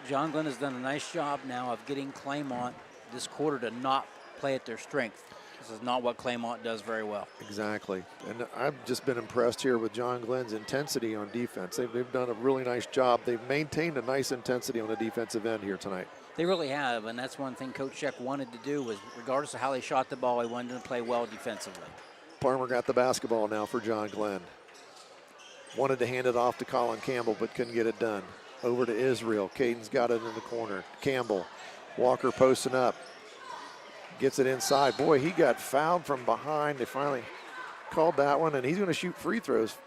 John Glenn has done a nice job now of getting Claymont this quarter to not play at their strength. This is not what Claymont does very well. Exactly. And I've just been impressed here with John Glenn's intensity on defense. They've done a really nice job. They've maintained a nice intensity on the defensive end here tonight. They really have, and that's one thing Coach Sheck wanted to do was, regardless of how they shot the ball, he wanted them to play well defensively. Palmer got the basketball now for John Glenn. Wanted to hand it off to Colin Campbell, but couldn't get it done. Over to Israel. Caden's got it in the corner. Campbell. Walker posting up. Gets it inside. Boy, he got fouled from behind. They finally called that one, and he's going to shoot free throws.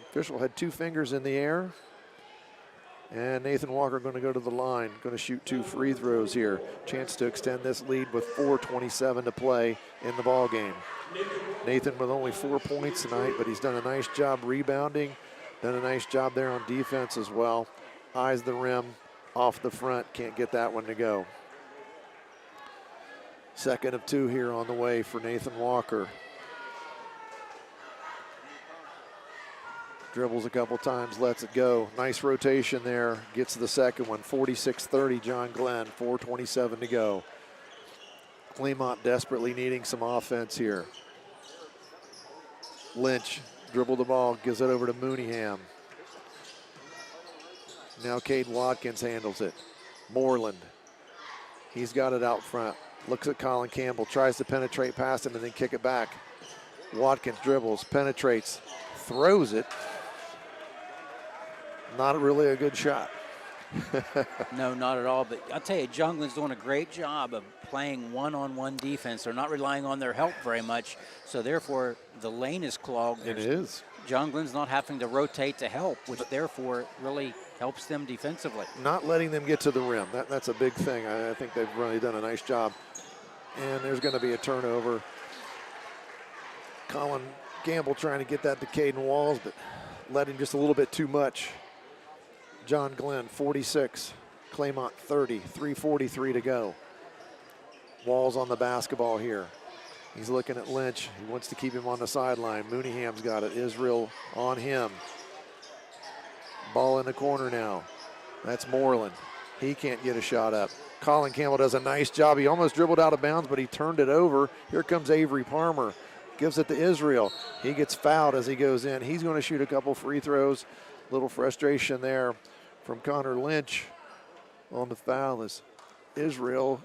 Official had 2 fingers in the air. And Nathan Walker going to go to the line. Going to shoot 2 free throws here. Chance to extend this lead with 4:27 to play in the ball game. Nathan with only 4 points tonight, but he's done a nice job rebounding. Done a nice job there on defense as well. Eyes the rim, off the front. Can't get that one to go. Second of 2 here on the way for Nathan Walker. Dribbles a couple times, lets it go. Nice rotation there. Gets the second one. 46-30, John Glenn. 4:27 to go. Claymont desperately needing some offense here. Lynch dribbled the ball, gives it over to Mooneyham. Now Caden Watkins handles it. Moreland. He's got it out front. Looks at Colin Campbell, tries to penetrate past him and then kick it back. Watkins dribbles, penetrates, throws it. Not really a good shot. No, not at all. But I'll tell you, John Glenn's doing a great job of playing one-on-one defense. They're not relying on their help very much, so therefore the lane is clogged. It is. John Glenn's not having to rotate to help, which therefore really helps them defensively. Not letting them get to the rim. That's a big thing. I think they've really done a nice job. And there's going to be a turnover. Colin Campbell trying to get that to Caden Walls, but letting just a little bit too much. John Glenn, 46. Claymont, 30. 3:43 to go. Walls on the basketball here. He's looking at Lynch. He wants to keep him on the sideline. Mooneyham's got it. Israel on him. Ball in the corner now. That's Moreland. He can't get a shot up. Colin Campbell does a nice job. He almost dribbled out of bounds, but he turned it over. Here comes Avery Palmer. Gives it to Israel. He gets fouled as he goes in. He's going to shoot a couple free throws. Little frustration there from Connor Lynch on the foul as Israel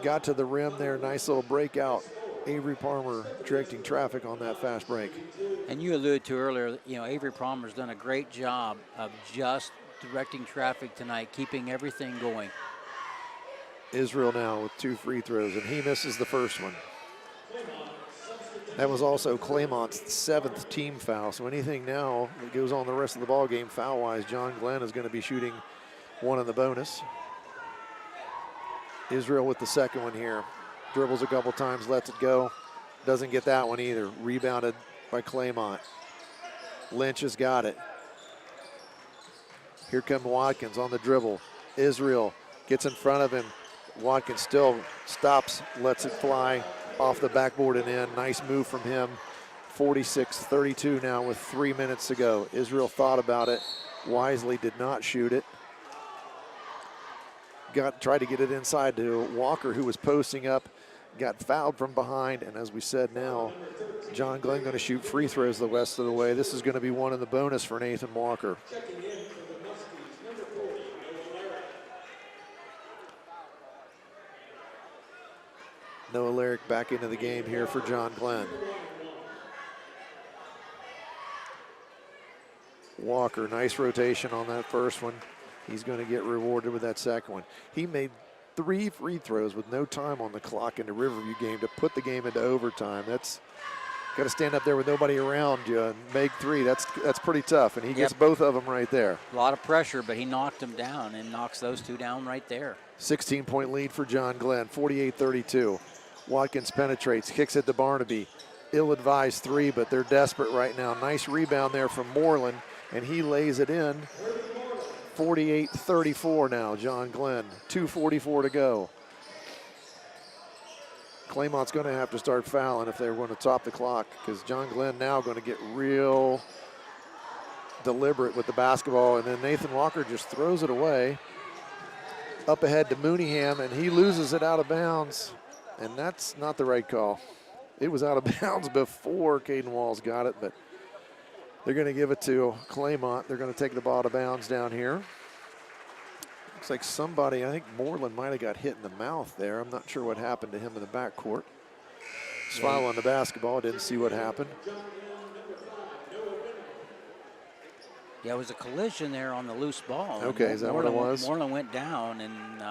got to the rim there. Nice little breakout. Avery Palmer directing traffic on that fast break. And you alluded to earlier, Avery Palmer's done a great job of just directing traffic tonight, keeping everything going. Israel now with 2 free throws, and he misses the first one. That was also Claymont's 7th team foul, so anything now that goes on the rest of the ball game foul-wise, John Glenn is going to be shooting one in the bonus. Israel with the second one here. Dribbles a couple times, lets it go. Doesn't get that one either. Rebounded by Claymont. Lynch has got it. Here comes Watkins on the dribble. Israel gets in front of him. Watkins still stops, lets it fly off the backboard and in. Nice move from him. 46-32 now with 3 minutes to go. Israel thought about it. Wisely did not shoot it. Tried to get it inside to Walker, who was posting up. Got fouled from behind, and as we said now, John Glenn going to shoot free throws the rest of the way. This is going to be one in the bonus for Nathan Walker. Noah Lyric back into the game here for John Glenn. Walker, nice rotation on that first one. He's going to get rewarded with that second one. He made 3 free throws with no time on the clock in the Riverview game to put the game into overtime. That's got to stand up there with nobody around you and make 3. That's pretty tough, and he gets both of them right there. A lot of pressure, but he knocked them down and knocks those 2 down right there. 16-point lead for John Glenn, 48-32. Watkins penetrates, kicks it to Barnaby. Ill-advised 3, but they're desperate right now. Nice rebound there from Moreland, and he lays it in. 48-34 now, John Glenn. 2:44 to go. Claymont's going to have to start fouling if they're going to top the clock, because John Glenn now going to get real deliberate with the basketball, and then Nathan Walker just throws it away. Up ahead to Mooneyham, and he loses it out of bounds, and that's not the right call. It was out of bounds before Caden Walls got it, but they're going to give it to Claymont. They're going to take the ball out of bounds down here. Looks like somebody, I think Moreland might have got hit in the mouth there. I'm not sure what happened to him in the backcourt. He's fouling the basketball. Didn't see what happened. Yeah, it was a collision there on the loose ball. Okay, is that what it was? Moreland went down, and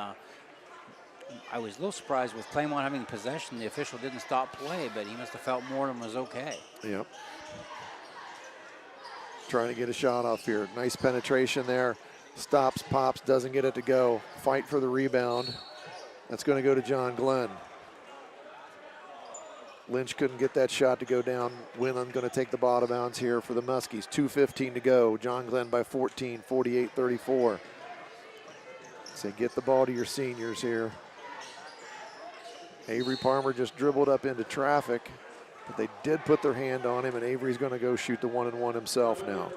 I was a little surprised with Claymont having possession. The official didn't stop play, but he must have felt Moreland was okay. Yep. Trying to get a shot off here. Nice penetration there. Stops, pops, doesn't get it to go. Fight for the rebound. That's going to go to John Glenn. Lynch couldn't get that shot to go down. Winland going to take the ball out of bounds here for the Muskies. 2:15 to go. John Glenn by 14, 48-34. Say, get the ball to your seniors here. Avery Palmer just dribbled up into traffic, but they did put their hand on him, and Avery's going to go shoot the 1-and-1 himself now.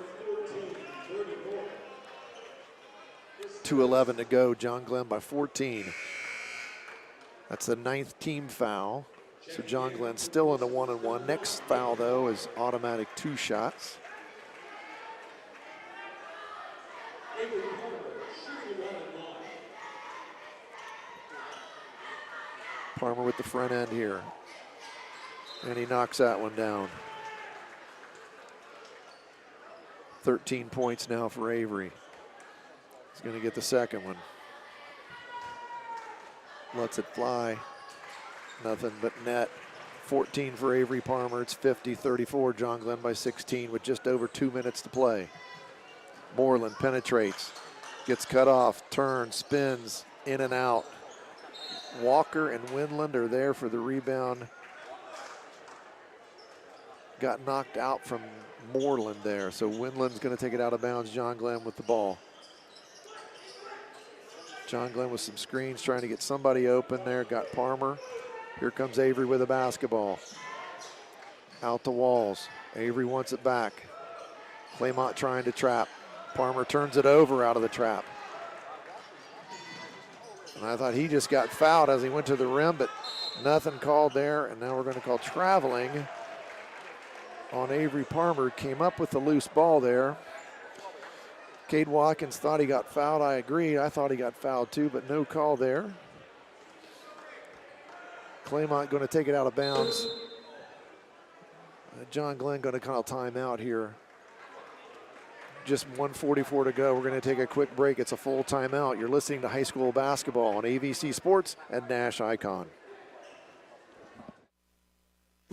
2:11 to go. John Glenn by 14. That's the 9th team foul. So John Glenn still in the 1-and-1. Next foul, though, is automatic 2 shots. Palmer with the front end here. And he knocks that one down. 13 points now for Avery. He's going to get the second one. Lets it fly. Nothing but net. 14 for Avery Palmer. It's 50-34. John Glenn by 16 with just over 2 minutes to play. Moreland penetrates. Gets cut off. Turns. Spins. In and out. Walker and Winland are there for the rebound. Got knocked out from Moreland there. So Winland's going to take it out of bounds. John Glenn with the ball. John Glenn with some screens trying to get somebody open there. Got Palmer. Here comes Avery with a basketball. Out to Walls. Avery wants it back. Claymont trying to trap. Palmer turns it over out of the trap. And I thought he just got fouled as he went to the rim, but nothing called there. And now we're going to call traveling on Avery Palmer. Came up with the loose ball there. Cade Watkins thought he got fouled. I agree. I thought he got fouled too, but no call there. Claymont going to take it out of bounds. John Glenn going to call timeout here. Just 1:44 to go. We're going to take a quick break. It's a full timeout. You're listening to high school basketball on AVC Sports and Nash Icon.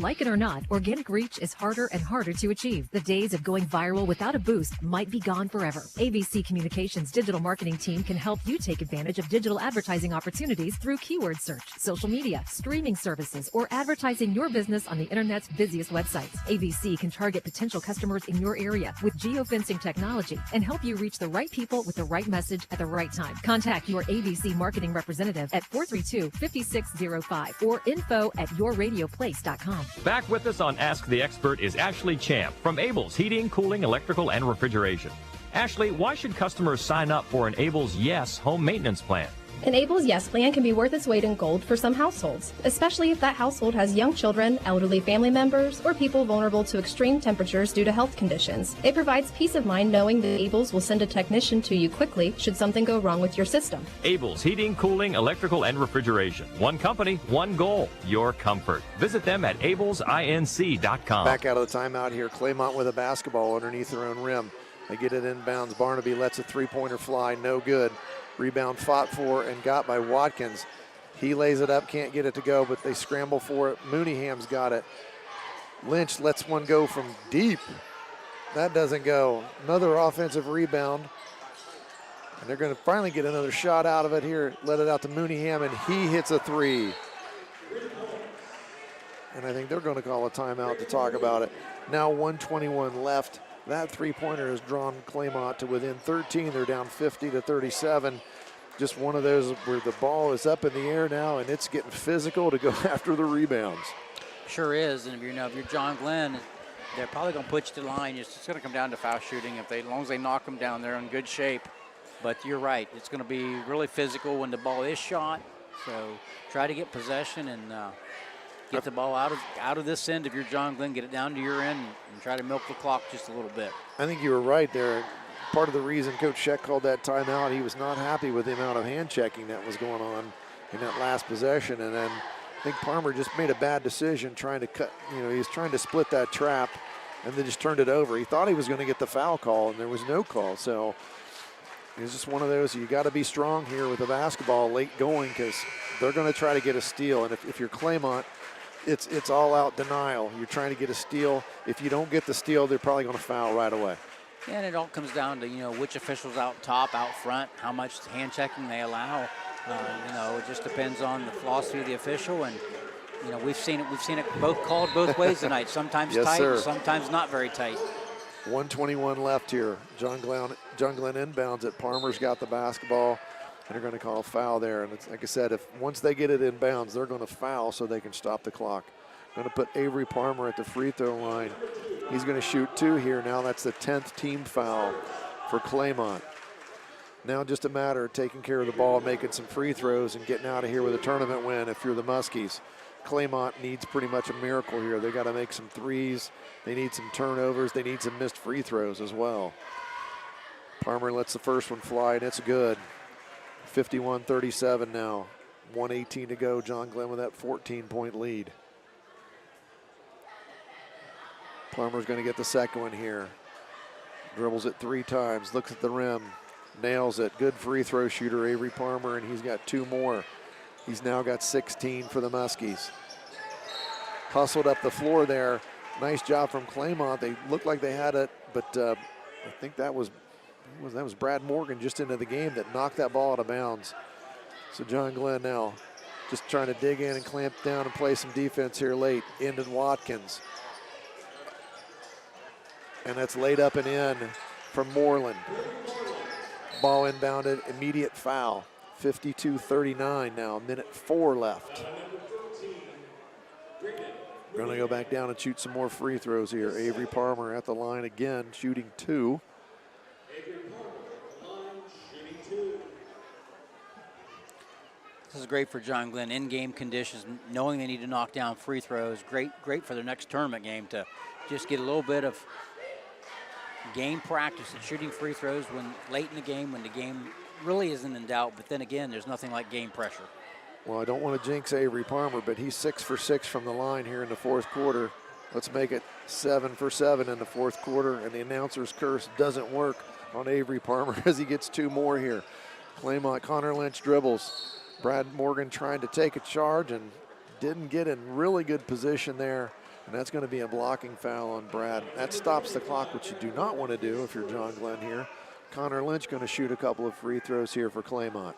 Like it or not, organic reach is harder and harder to achieve. The days of going viral without a boost might be gone forever. ABC Communications digital marketing team can help you take advantage of digital advertising opportunities through keyword search, social media, streaming services, or advertising your business on the internet's busiest websites. ABC can target potential customers in your area with geofencing technology and help you reach the right people with the right message at the right time. Contact your ABC marketing representative at 432-5605 or info@yourradioplace.com. Back with us on Ask the Expert is Ashley Champ from Abel's Heating, Cooling, Electrical, and Refrigeration. Ashley, why should customers sign up for an Abel's Yes home maintenance plan? An Abel's Yes plan can be worth its weight in gold for some households, especially if that household has young children, elderly family members, or people vulnerable to extreme temperatures due to health conditions. It provides peace of mind knowing that Abel's will send a technician to you quickly should something go wrong with your system. Abel's Heating, Cooling, Electrical, and Refrigeration. One company, one goal, your comfort. Visit them at abelsinc.com. Back out of the timeout here. Claymont with a basketball underneath their own rim. They get it inbounds. Barnaby lets a three-pointer fly. No good. Rebound fought for and got by Watkins. He lays it up, can't get it to go, but they scramble for it. Mooneyham's got it. Lynch lets one go from deep. That doesn't go. Another offensive rebound. And they're going to finally get another shot out of it here. Let it out to Mooneyham, and he hits a three. And I think they're going to call a timeout to talk about it. Now 1:21 left. That three-pointer has drawn Claymont to within 13. They're down 50-37. Just one of those where the ball is up in the air now, and it's getting physical to go after the rebounds. Sure is, and if you're John Glenn, they're probably going to put you to the line. It's just going to come down to foul shooting. As long as they knock them down, they're in good shape. But you're right, it's going to be really physical when the ball is shot. So try to get possession and get the ball out of this end if you're John Glenn, get it down to your end and try to milk the clock just a little bit. I think you were right there. Part of the reason Coach Scheck called that timeout, he was not happy with the amount of hand checking that was going on in that last possession. And then I think Palmer just made a bad decision trying to cut, he was trying to split that trap and then just turned it over. He thought he was going to get the foul call and there was no call. So it's just one of those, you got to be strong here with the basketball late going because they're going to try to get a steal. And if you're Claymont, it's all out denial. You're trying to get a steal. If you don't get the steal, they're probably going to foul right away. And it all comes down to, which officials out top, out front, how much hand checking they allow. It just depends on the philosophy of the official. And, we've seen it both called both ways tonight. Sometimes yes, tight, sir. And sometimes not very tight. 1:21 left here. John Glenn inbounds it. Palmer's got the basketball. And they're going to call a foul there. And it's, like I said, once they get it in bounds, they're going to foul so they can stop the clock. Going to put Avery Palmer at the free throw line. He's going to shoot two here. Now that's the 10th team foul for Claymont. Now just a matter of taking care of the ball, making some free throws, and getting out of here with a tournament win if you're the Muskies. Claymont needs pretty much a miracle here. They got to make some threes. They need some turnovers. They need some missed free throws as well. Palmer lets the first one fly, and it's good. 51-37 now. 1:18 to go. John Glenn with that 14-point lead. Palmer's going to get the second one here. Dribbles it 3 times. Looks at the rim. Nails it. Good free throw shooter, Avery Palmer, and he's got 2 more. He's now got 16 for the Muskies. Hustled up the floor there. Nice job from Claymont. They looked like they had it, but I think that was Brad Morgan just into the game that knocked that ball out of bounds. So John Glenn now just trying to dig in and clamp down and play some defense here late. Into Watkins. And that's laid up and in from Moreland. Ball inbounded, immediate foul. 52-39 now, 1:04 left. Going to go back down and shoot some more free throws here. Avery Palmer at the line again, shooting 2. This is great for John Glenn. In-game conditions, knowing they need to knock down free throws. Great for their next tournament game to just get a little bit of game practice at shooting free throws when late in the game, when the game really isn't in doubt. But then again, there's nothing like game pressure. Well, I don't want to jinx Avery Palmer, but he's 6 for 6 from the line here in the fourth quarter. Let's make it 7 for 7 in the fourth quarter, and the announcer's curse doesn't work on Avery Palmer as he gets 2 more here. Claymont, Connor Lynch dribbles. Brad Morgan trying to take a charge and didn't get in really good position there And that's going to be a blocking foul on Brad. That stops the clock, which you do not want to do if you're John Glenn here. Connor Lynch going to shoot a couple of free throws here for Claymont.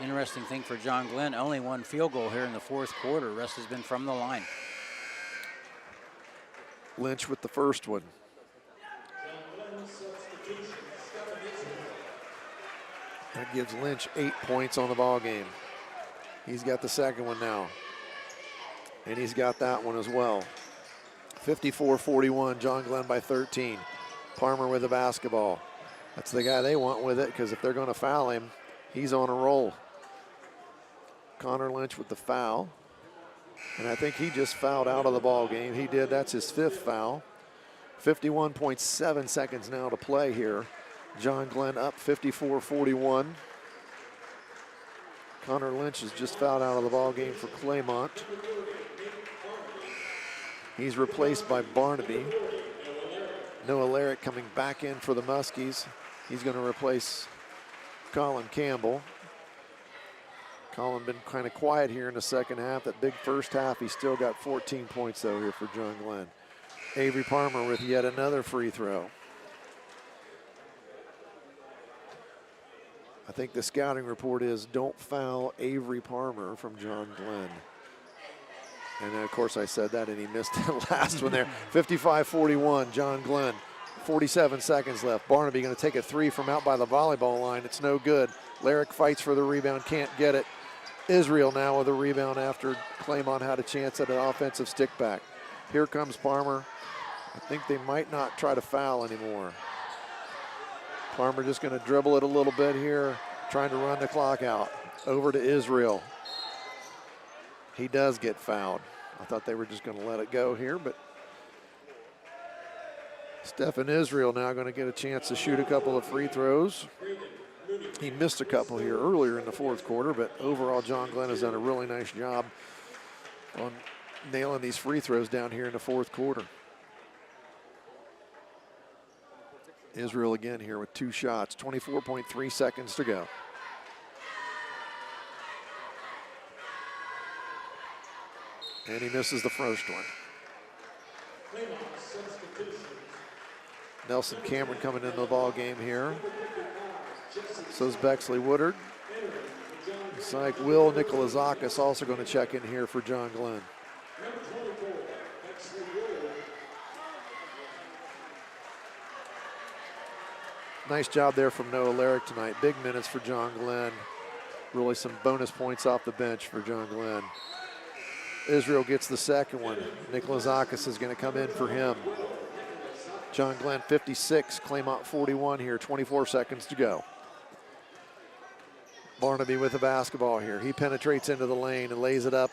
Interesting thing for John Glenn, only one field goal here in the fourth quarter. The rest has been from the line. Lynch with the first one. That gives Lynch 8 points on the ball game. He's got the second one now. And he's got that one as well. 54-41, John Glenn by 13. Parmer with the basketball. That's the guy they want with it, because if they're going to foul him, he's on a roll. Connor Lynch with the foul. And I think he just fouled out of the ball game. He did. That's his fifth foul. 51.7 seconds now to play here. John Glenn up 54-41. Connor Lynch has just fouled out of the ball game for Claymont. He's replaced by Barnaby. Noah Larrick coming back in for the Muskies. He's going to replace Colin Campbell. Colin been kind of quiet here in the second half. That big first half, he still got 14 points though here for John Glenn. Avery Parmer with yet another free throw. I think the scouting report is don't foul Avery Parmer from John Glenn. And of course I said that and he missed the last one there. 55-41, John Glenn. 47 seconds left. Barnaby going to take a three from out by the volleyball line. It's no good. Larrick fights for the rebound, can't get it. Israel now with a rebound after Claymont had a chance at an offensive stick back. Here comes Parmer. I think they might not try to foul anymore. Parmer just going to dribble it a little bit here, trying to run the clock out. Over to Israel. He does get fouled. I thought they were just going to let it go here, but Stephen Israel now going to get a chance to shoot a couple of free throws. He missed a couple here earlier in the fourth quarter, but overall John Glenn has done a really nice job on nailing these free throws down here in the fourth quarter. Israel again here with two shots, 24.3 seconds to go. And he misses the first one. Nelson Cameron coming into the ball game here. So is Bexley Woodard. It's like Will Nikolazakis also going to check in here for John Glenn. Nice job there from Noah Larrick tonight. Big minutes for John Glenn. Really some bonus points off the bench for John Glenn. Israel gets the second one. Nikolazakis is going to come in for him. John Glenn 56, Claymont 41 here, 24 seconds to go. Barnaby with the basketball here. He penetrates into the lane and lays it up.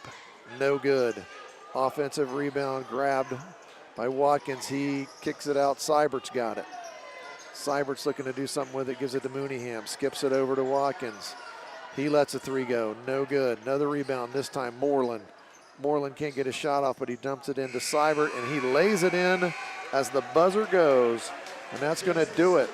No good. Offensive rebound grabbed by Watkins. He kicks it out. Seibert's got it. Seibert's looking to do something with it. Gives it to Mooneyham. Skips it over to Watkins. He lets a three go. No good. Another rebound. This time Moreland. Moreland can't get a shot off, but he dumps it into Seibert, and he lays it in as the buzzer goes. And that's going to do it.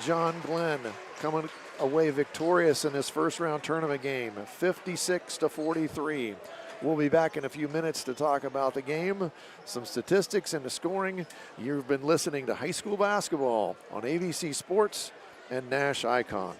John Glenn coming away victorious in this first round tournament game, 56-43. We'll be back in a few minutes to talk about the game, some statistics and the scoring. You've been listening to high school basketball on ABC Sports and Nash Icon.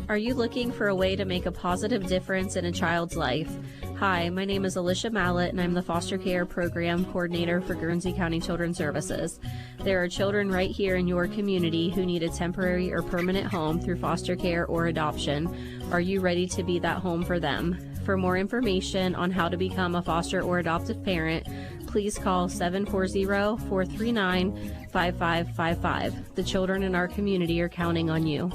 Are you looking for a way to make a positive difference in a child's life? Hi, my name is Alicia Mallett, and I'm the Foster Care Program Coordinator for Guernsey County Children's Services. There are children right here in your community who need a temporary or permanent home through foster care or adoption. Are you ready to be that home for them? For more information on how to become a foster or adoptive parent, please call 740-439-5555. The children in our community are counting on you.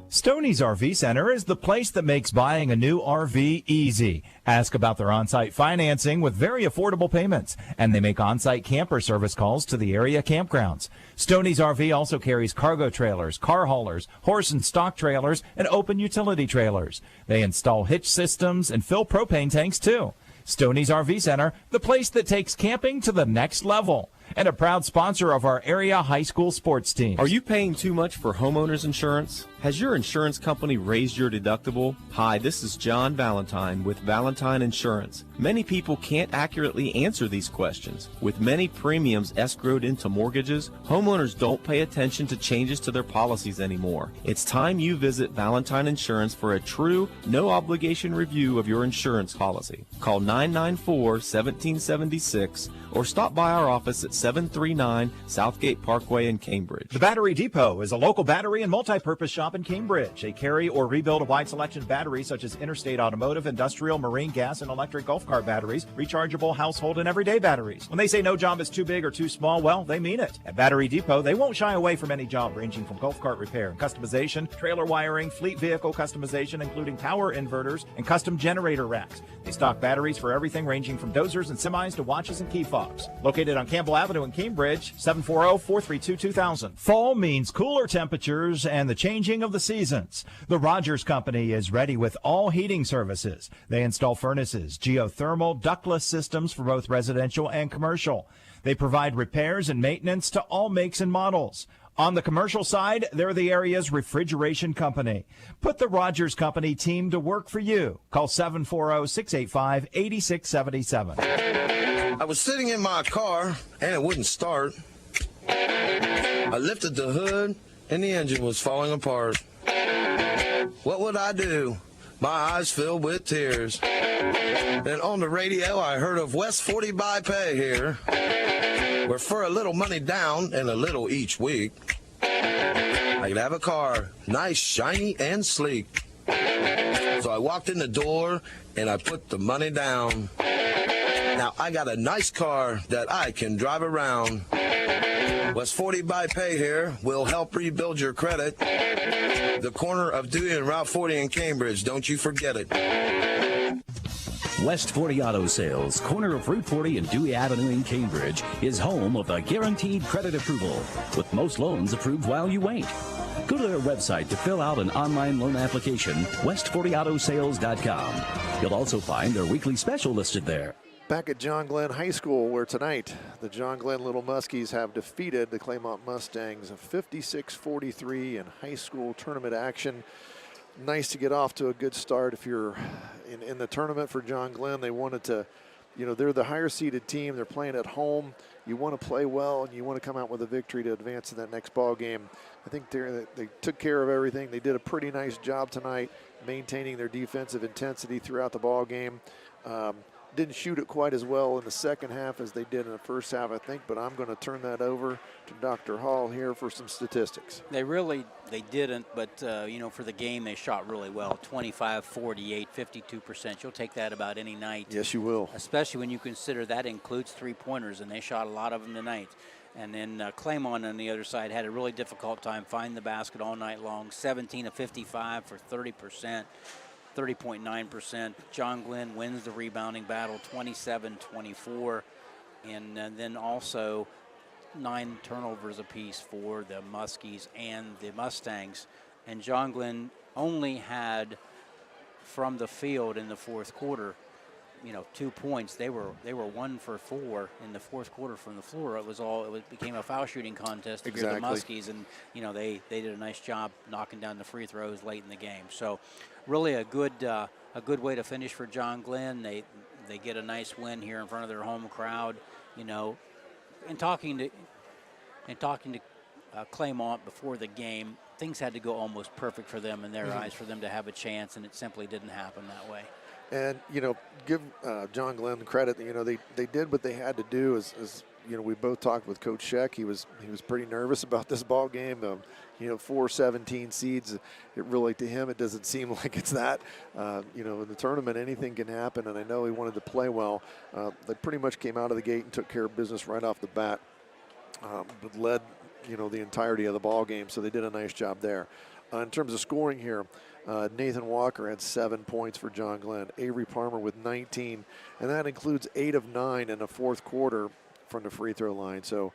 Stoney's RV Center is the place that makes buying a new RV easy. Ask about their on-site financing with very affordable payments, and they make on-site camper service calls to the area campgrounds. Stoney's RV also carries cargo trailers, car haulers, horse and stock trailers, and open utility trailers. They install hitch systems and fill propane tanks too. Stoney's RV Center, the place that takes camping to the next level. And a proud sponsor of our area high school sports team. Are you paying too much for homeowners insurance? Has your insurance company raised your deductible? Hi, this is John Valentine with Valentine Insurance. Many people can't accurately answer these questions. With many premiums escrowed into mortgages, homeowners don't pay attention to changes to their policies anymore. It's time you visit Valentine Insurance for a true, no-obligation review of your insurance policy. Call 994-1776 or stop by our office at 739 Southgate Parkway in Cambridge. The Battery Depot is a local battery and multi-purpose shop in Cambridge. They carry or rebuild a wide selection of batteries such as interstate automotive, industrial, marine, gas, and electric golf cart batteries, rechargeable household and everyday batteries. When they say no job is too big or too small, well, they mean it. At Battery Depot, they won't shy away from any job ranging from golf cart repair and customization, trailer wiring, fleet vehicle customization, including power inverters and custom generator racks. They stock batteries for everything ranging from dozers and semis to watches and key fobs. Located on Campbell Avenue in Cambridge, 740-432-2000. Fall means cooler temperatures and the changing of the seasons. The Rogers Company is ready with all heating services. They install furnaces, geothermal, ductless systems for both residential and commercial. They provide repairs and maintenance to all makes and models. On the commercial side, they're the area's refrigeration company. Put the Rogers Company team to work for you. Call 740-685-8677. I was sitting in my car and it wouldn't start. I lifted the hood and the engine was falling apart. What would I do? My eyes filled with tears. Then on the radio I heard of West 40 by Pay here, where for a little money down and a little each week, I could have a car, nice, shiny, and sleek. So I walked in the door and I put the money down. Now I got a nice car that I can drive around. West 40 by Pay here will help rebuild your credit. The corner of Dewey and Route 40 in Cambridge, don't you forget it. West 40 Auto Sales, corner of Route 40 and Dewey Avenue in Cambridge, is home of the guaranteed credit approval, with most loans approved while you wait. Go to their website to fill out an online loan application, west40autosales.com. You'll also find their weekly special listed there. Back at John Glenn High School, where tonight the John Glenn Little Muskies have defeated the Claymont Mustangs 56-43 in high school tournament action. Nice to get off to a good start. If you're in the tournament for John Glenn, they wanted to, they're the higher seeded team. They're playing at home. You want to play well and you want to come out with a victory to advance in that next ball game. I think they took care of everything. They did a pretty nice job tonight maintaining their defensive intensity throughout the ball game. Didn't shoot it quite as well in the second half as they did in the first half, I think, but I'm going to turn that over to Dr. Hall here for some statistics. They didn't, but, for the game, they shot really well. 25-48, 52%. You'll take that about any night. Yes, you will. Especially when you consider that includes three-pointers, and they shot a lot of them tonight. And then Claymont on the other side had a really difficult time finding the basket all night long. 17 of 55 for 30%. 30.9%. John Glenn wins the rebounding battle, 27-24. And then also 9 turnovers apiece for the Muskies and the Mustangs. And John Glenn only had from the field in the fourth quarter, 2 points. They were 1 for 4 in the fourth quarter from the floor. It became a foul shooting contest if you're the Muskies, and they did a nice job knocking down the free throws late in the game. So really a good way to finish for John Glenn. They get a nice win here in front of their home crowd. And talking to Claymont before the game, things had to go almost perfect for them in their eyes for them to have a chance, and it simply didn't happen that way. And, give John Glenn credit. They did what they had to do. As we both talked with Coach Sheck. He was pretty nervous about this ball game. 4 17 seeds. It really, to him, it doesn't seem like it's that. In the tournament, anything can happen. And I know he wanted to play well. They pretty much came out of the gate and took care of business right off the bat. But led, the entirety of the ball game. So they did a nice job there. In terms of scoring here, Nathan Walker had 7 points for John Glenn. Avery Palmer with 19, and that includes 8 of 9 in the fourth quarter from the free throw line. So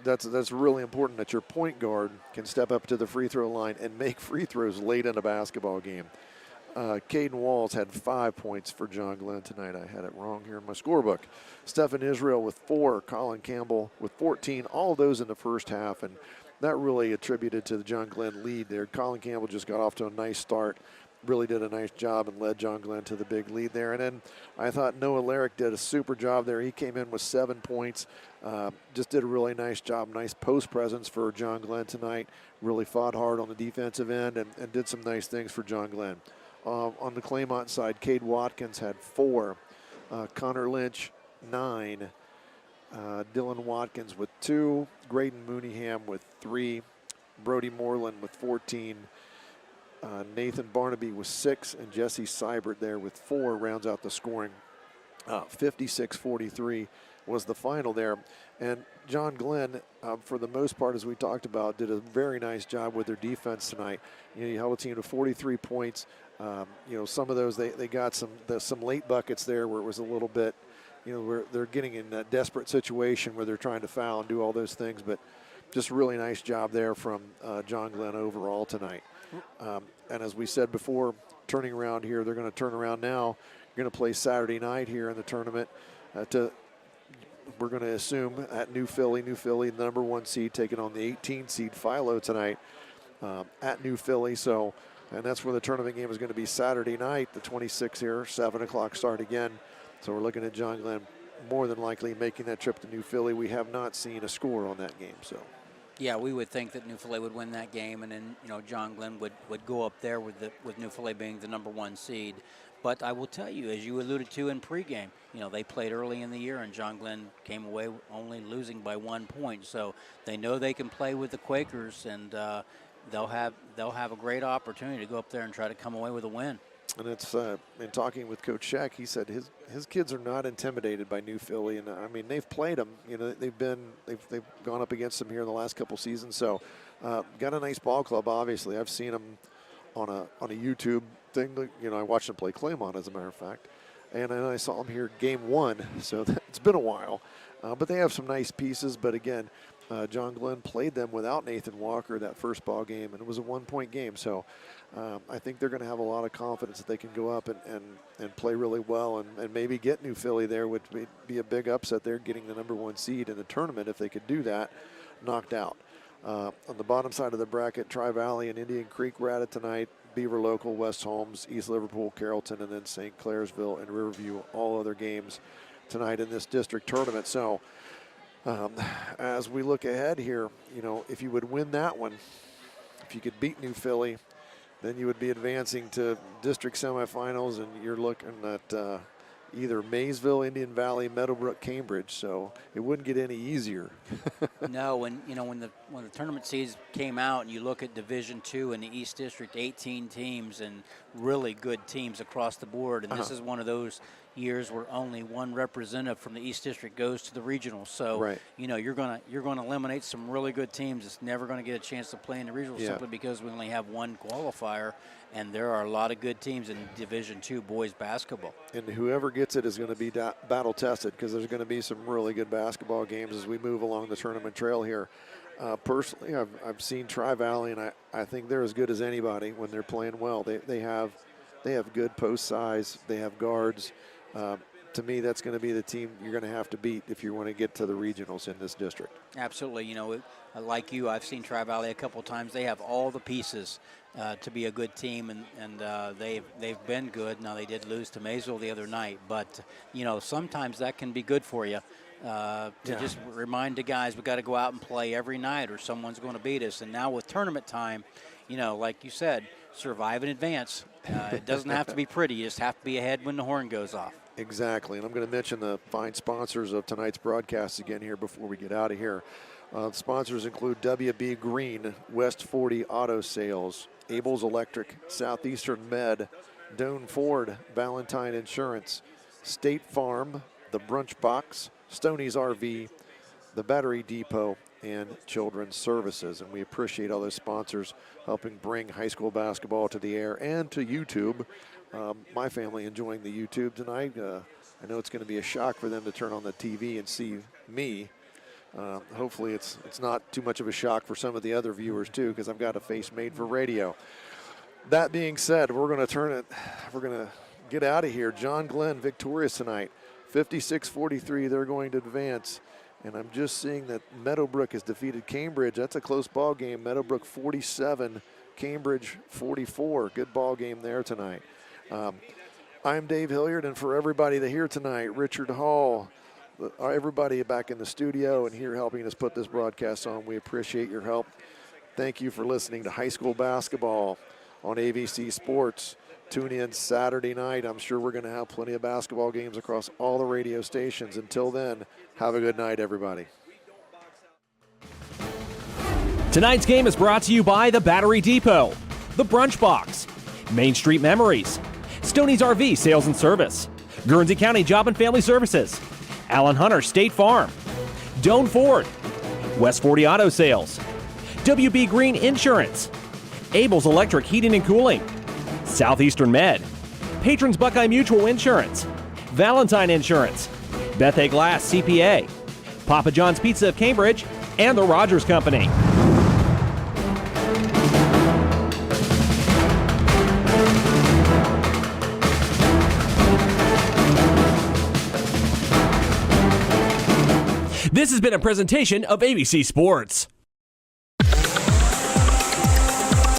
that's really important that your point guard can step up to the free throw line and make free throws late in a basketball game. Caden Walls had 5 points for John Glenn tonight. I had it wrong here in my scorebook. Stephen Israel with 4, Colin Campbell with 14, all of those in the first half. And that really attributed to the John Glenn lead there. Colin Campbell just got off to a nice start, really did a nice job and led John Glenn to the big lead there. And then I thought Noah Larrick did a super job there. He came in with 7 points, just did a really nice job, nice post presence for John Glenn tonight. Really fought hard on the defensive end and did some nice things for John Glenn. On the Claymont side, Cade Watkins had 4, Connor Lynch 9, Dylan Watkins with 2, Graydon Mooneyham with 3, Brody Moreland with 14, Nathan Barnaby with 6, and Jesse Seibert there with 4 rounds out the scoring. 56-43 was the final there. And John Glenn, for the most part, as we talked about, did a very nice job with their defense tonight. You held a team to 43 points. Some of those they got some late buckets there where it was a little bit, where they're getting in a desperate situation where they're trying to foul and do all those things. But just a really nice job there from John Glenn overall tonight. And as we said before, turning around here, they're going to turn around now. You're going to play Saturday night here in the tournament. We're going to assume at New Philly, the number 1 seed, taking on the 18 seed Philo tonight at New Philly. So, and that's where the tournament game is going to be Saturday night, the 26th here, 7 o'clock start again. So we're looking at John Glenn more than likely making that trip to New Philly. We have not seen a score on that game, so. Yeah, we would think that New Philly would win that game, and then John Glenn would go up there with New Philly being the number 1 seed. But I will tell you, as you alluded to in pregame, they played early in the year, and John Glenn came away only losing by 1 point. So they know they can play with the Quakers, and they'll have a great opportunity to go up there and try to come away with a win. And it's in talking with Coach Scheck, he said his kids are not intimidated by New Philly, and I mean they've played them. They've gone up against them here in the last couple seasons. So got a nice ball club. Obviously, I've seen them on a YouTube thing. I watched them play Claymont, as a matter of fact, and then I saw them here game 1. So it's been a while, but they have some nice pieces. But again, John Glenn played them without Nathan Walker that first ball game, and it was a 1-point game. So I think they're going to have a lot of confidence that they can go up and play really well and maybe get New Philly there, would be a big upset there, getting the number 1 seed in the tournament if they could do that, knocked out. On the bottom side of the bracket, Tri-Valley and Indian Creek were at it tonight. Beaver Local, West Holmes, East Liverpool, Carrollton, and then St. Clairsville and Riverview, all other games tonight in this district tournament. So as we look ahead here, if you would win that one, if you could beat New Philly, then you would be advancing to district semifinals, and you're looking at either Maysville, Indian Valley, Meadowbrook, Cambridge. So it wouldn't get any easier. No, when the tournament seeds came out, and you look at Division II in the East District, 18 teams and really good teams across the board, and this is one of those years where only one representative from the East District goes to the regional. So you're gonna eliminate some really good teams that's never going to get a chance to play in the regional simply because we only have one qualifier, and there are a lot of good teams in Division II boys basketball. And whoever gets it is going to be battle tested, because there's going to be some really good basketball games as we move along the tournament trail here. Personally, I've seen Tri-Valley, and I think they're as good as anybody when they're playing well. They have good post size. They have guards. To me, that's going to be the team you're going to have to beat if you want to get to the regionals in this district. Absolutely. Like you, I've seen Tri-Valley a couple times. They have all the pieces to be a good team, and they've been good. Now, they did lose to Maysville the other night, but sometimes that can be good for you. Just remind the guys we got to go out and play every night, or someone's going to beat us. And now with tournament time, like you said, survive in advance. It doesn't have to be pretty. You just have to be ahead when the horn goes off. Exactly, and I'm going to mention the fine sponsors of tonight's broadcast again here before we get out of here. Sponsors include W.B Green, West 40 Auto Sales, Abel's Electric, Southeastern Med, Doan Ford, Valentine Insurance, State Farm, the Brunch Box, Stoney's RV, the Battery Depot, and Children's Services. And we appreciate all those sponsors helping bring high school basketball to the air and to YouTube. My family enjoying the YouTube tonight. I know it's going to be a shock for them to turn on the TV and see me. Hopefully it's not too much of a shock for some of the other viewers too, because I've got a face made for radio. That being said, we're going to get out of here. John Glenn victorious tonight, 56-43. They're going to advance And I'm just seeing that Meadowbrook has defeated Cambridge. That's a close ball game. Meadowbrook 47, Cambridge 44. Good ball game there tonight. I'm Dave Hilliard, and for everybody that here tonight, Richard Hall, everybody back in the studio and here helping us put this broadcast on, we appreciate your help. Thank you for listening to high school basketball on AVC Sports. Tune in Saturday night. I'm sure we're going to have plenty of basketball games across all the radio stations. Until then, have a good night, everybody. Tonight's game is brought to you by the Battery Depot, the Brunch Box, Main Street Memories, Stoney's RV Sales and Service, Guernsey County Job and Family Services, Allen Hunter State Farm, Doan Ford, West 40 Auto Sales, W.B Green Insurance, Abel's Electric Heating and Cooling, Southeastern Med, Patrons Buckeye Mutual Insurance, Valentine Insurance, Beth A Glass CPA, Papa John's Pizza of Cambridge, and the Rogers Company. This has been a presentation of ABC Sports.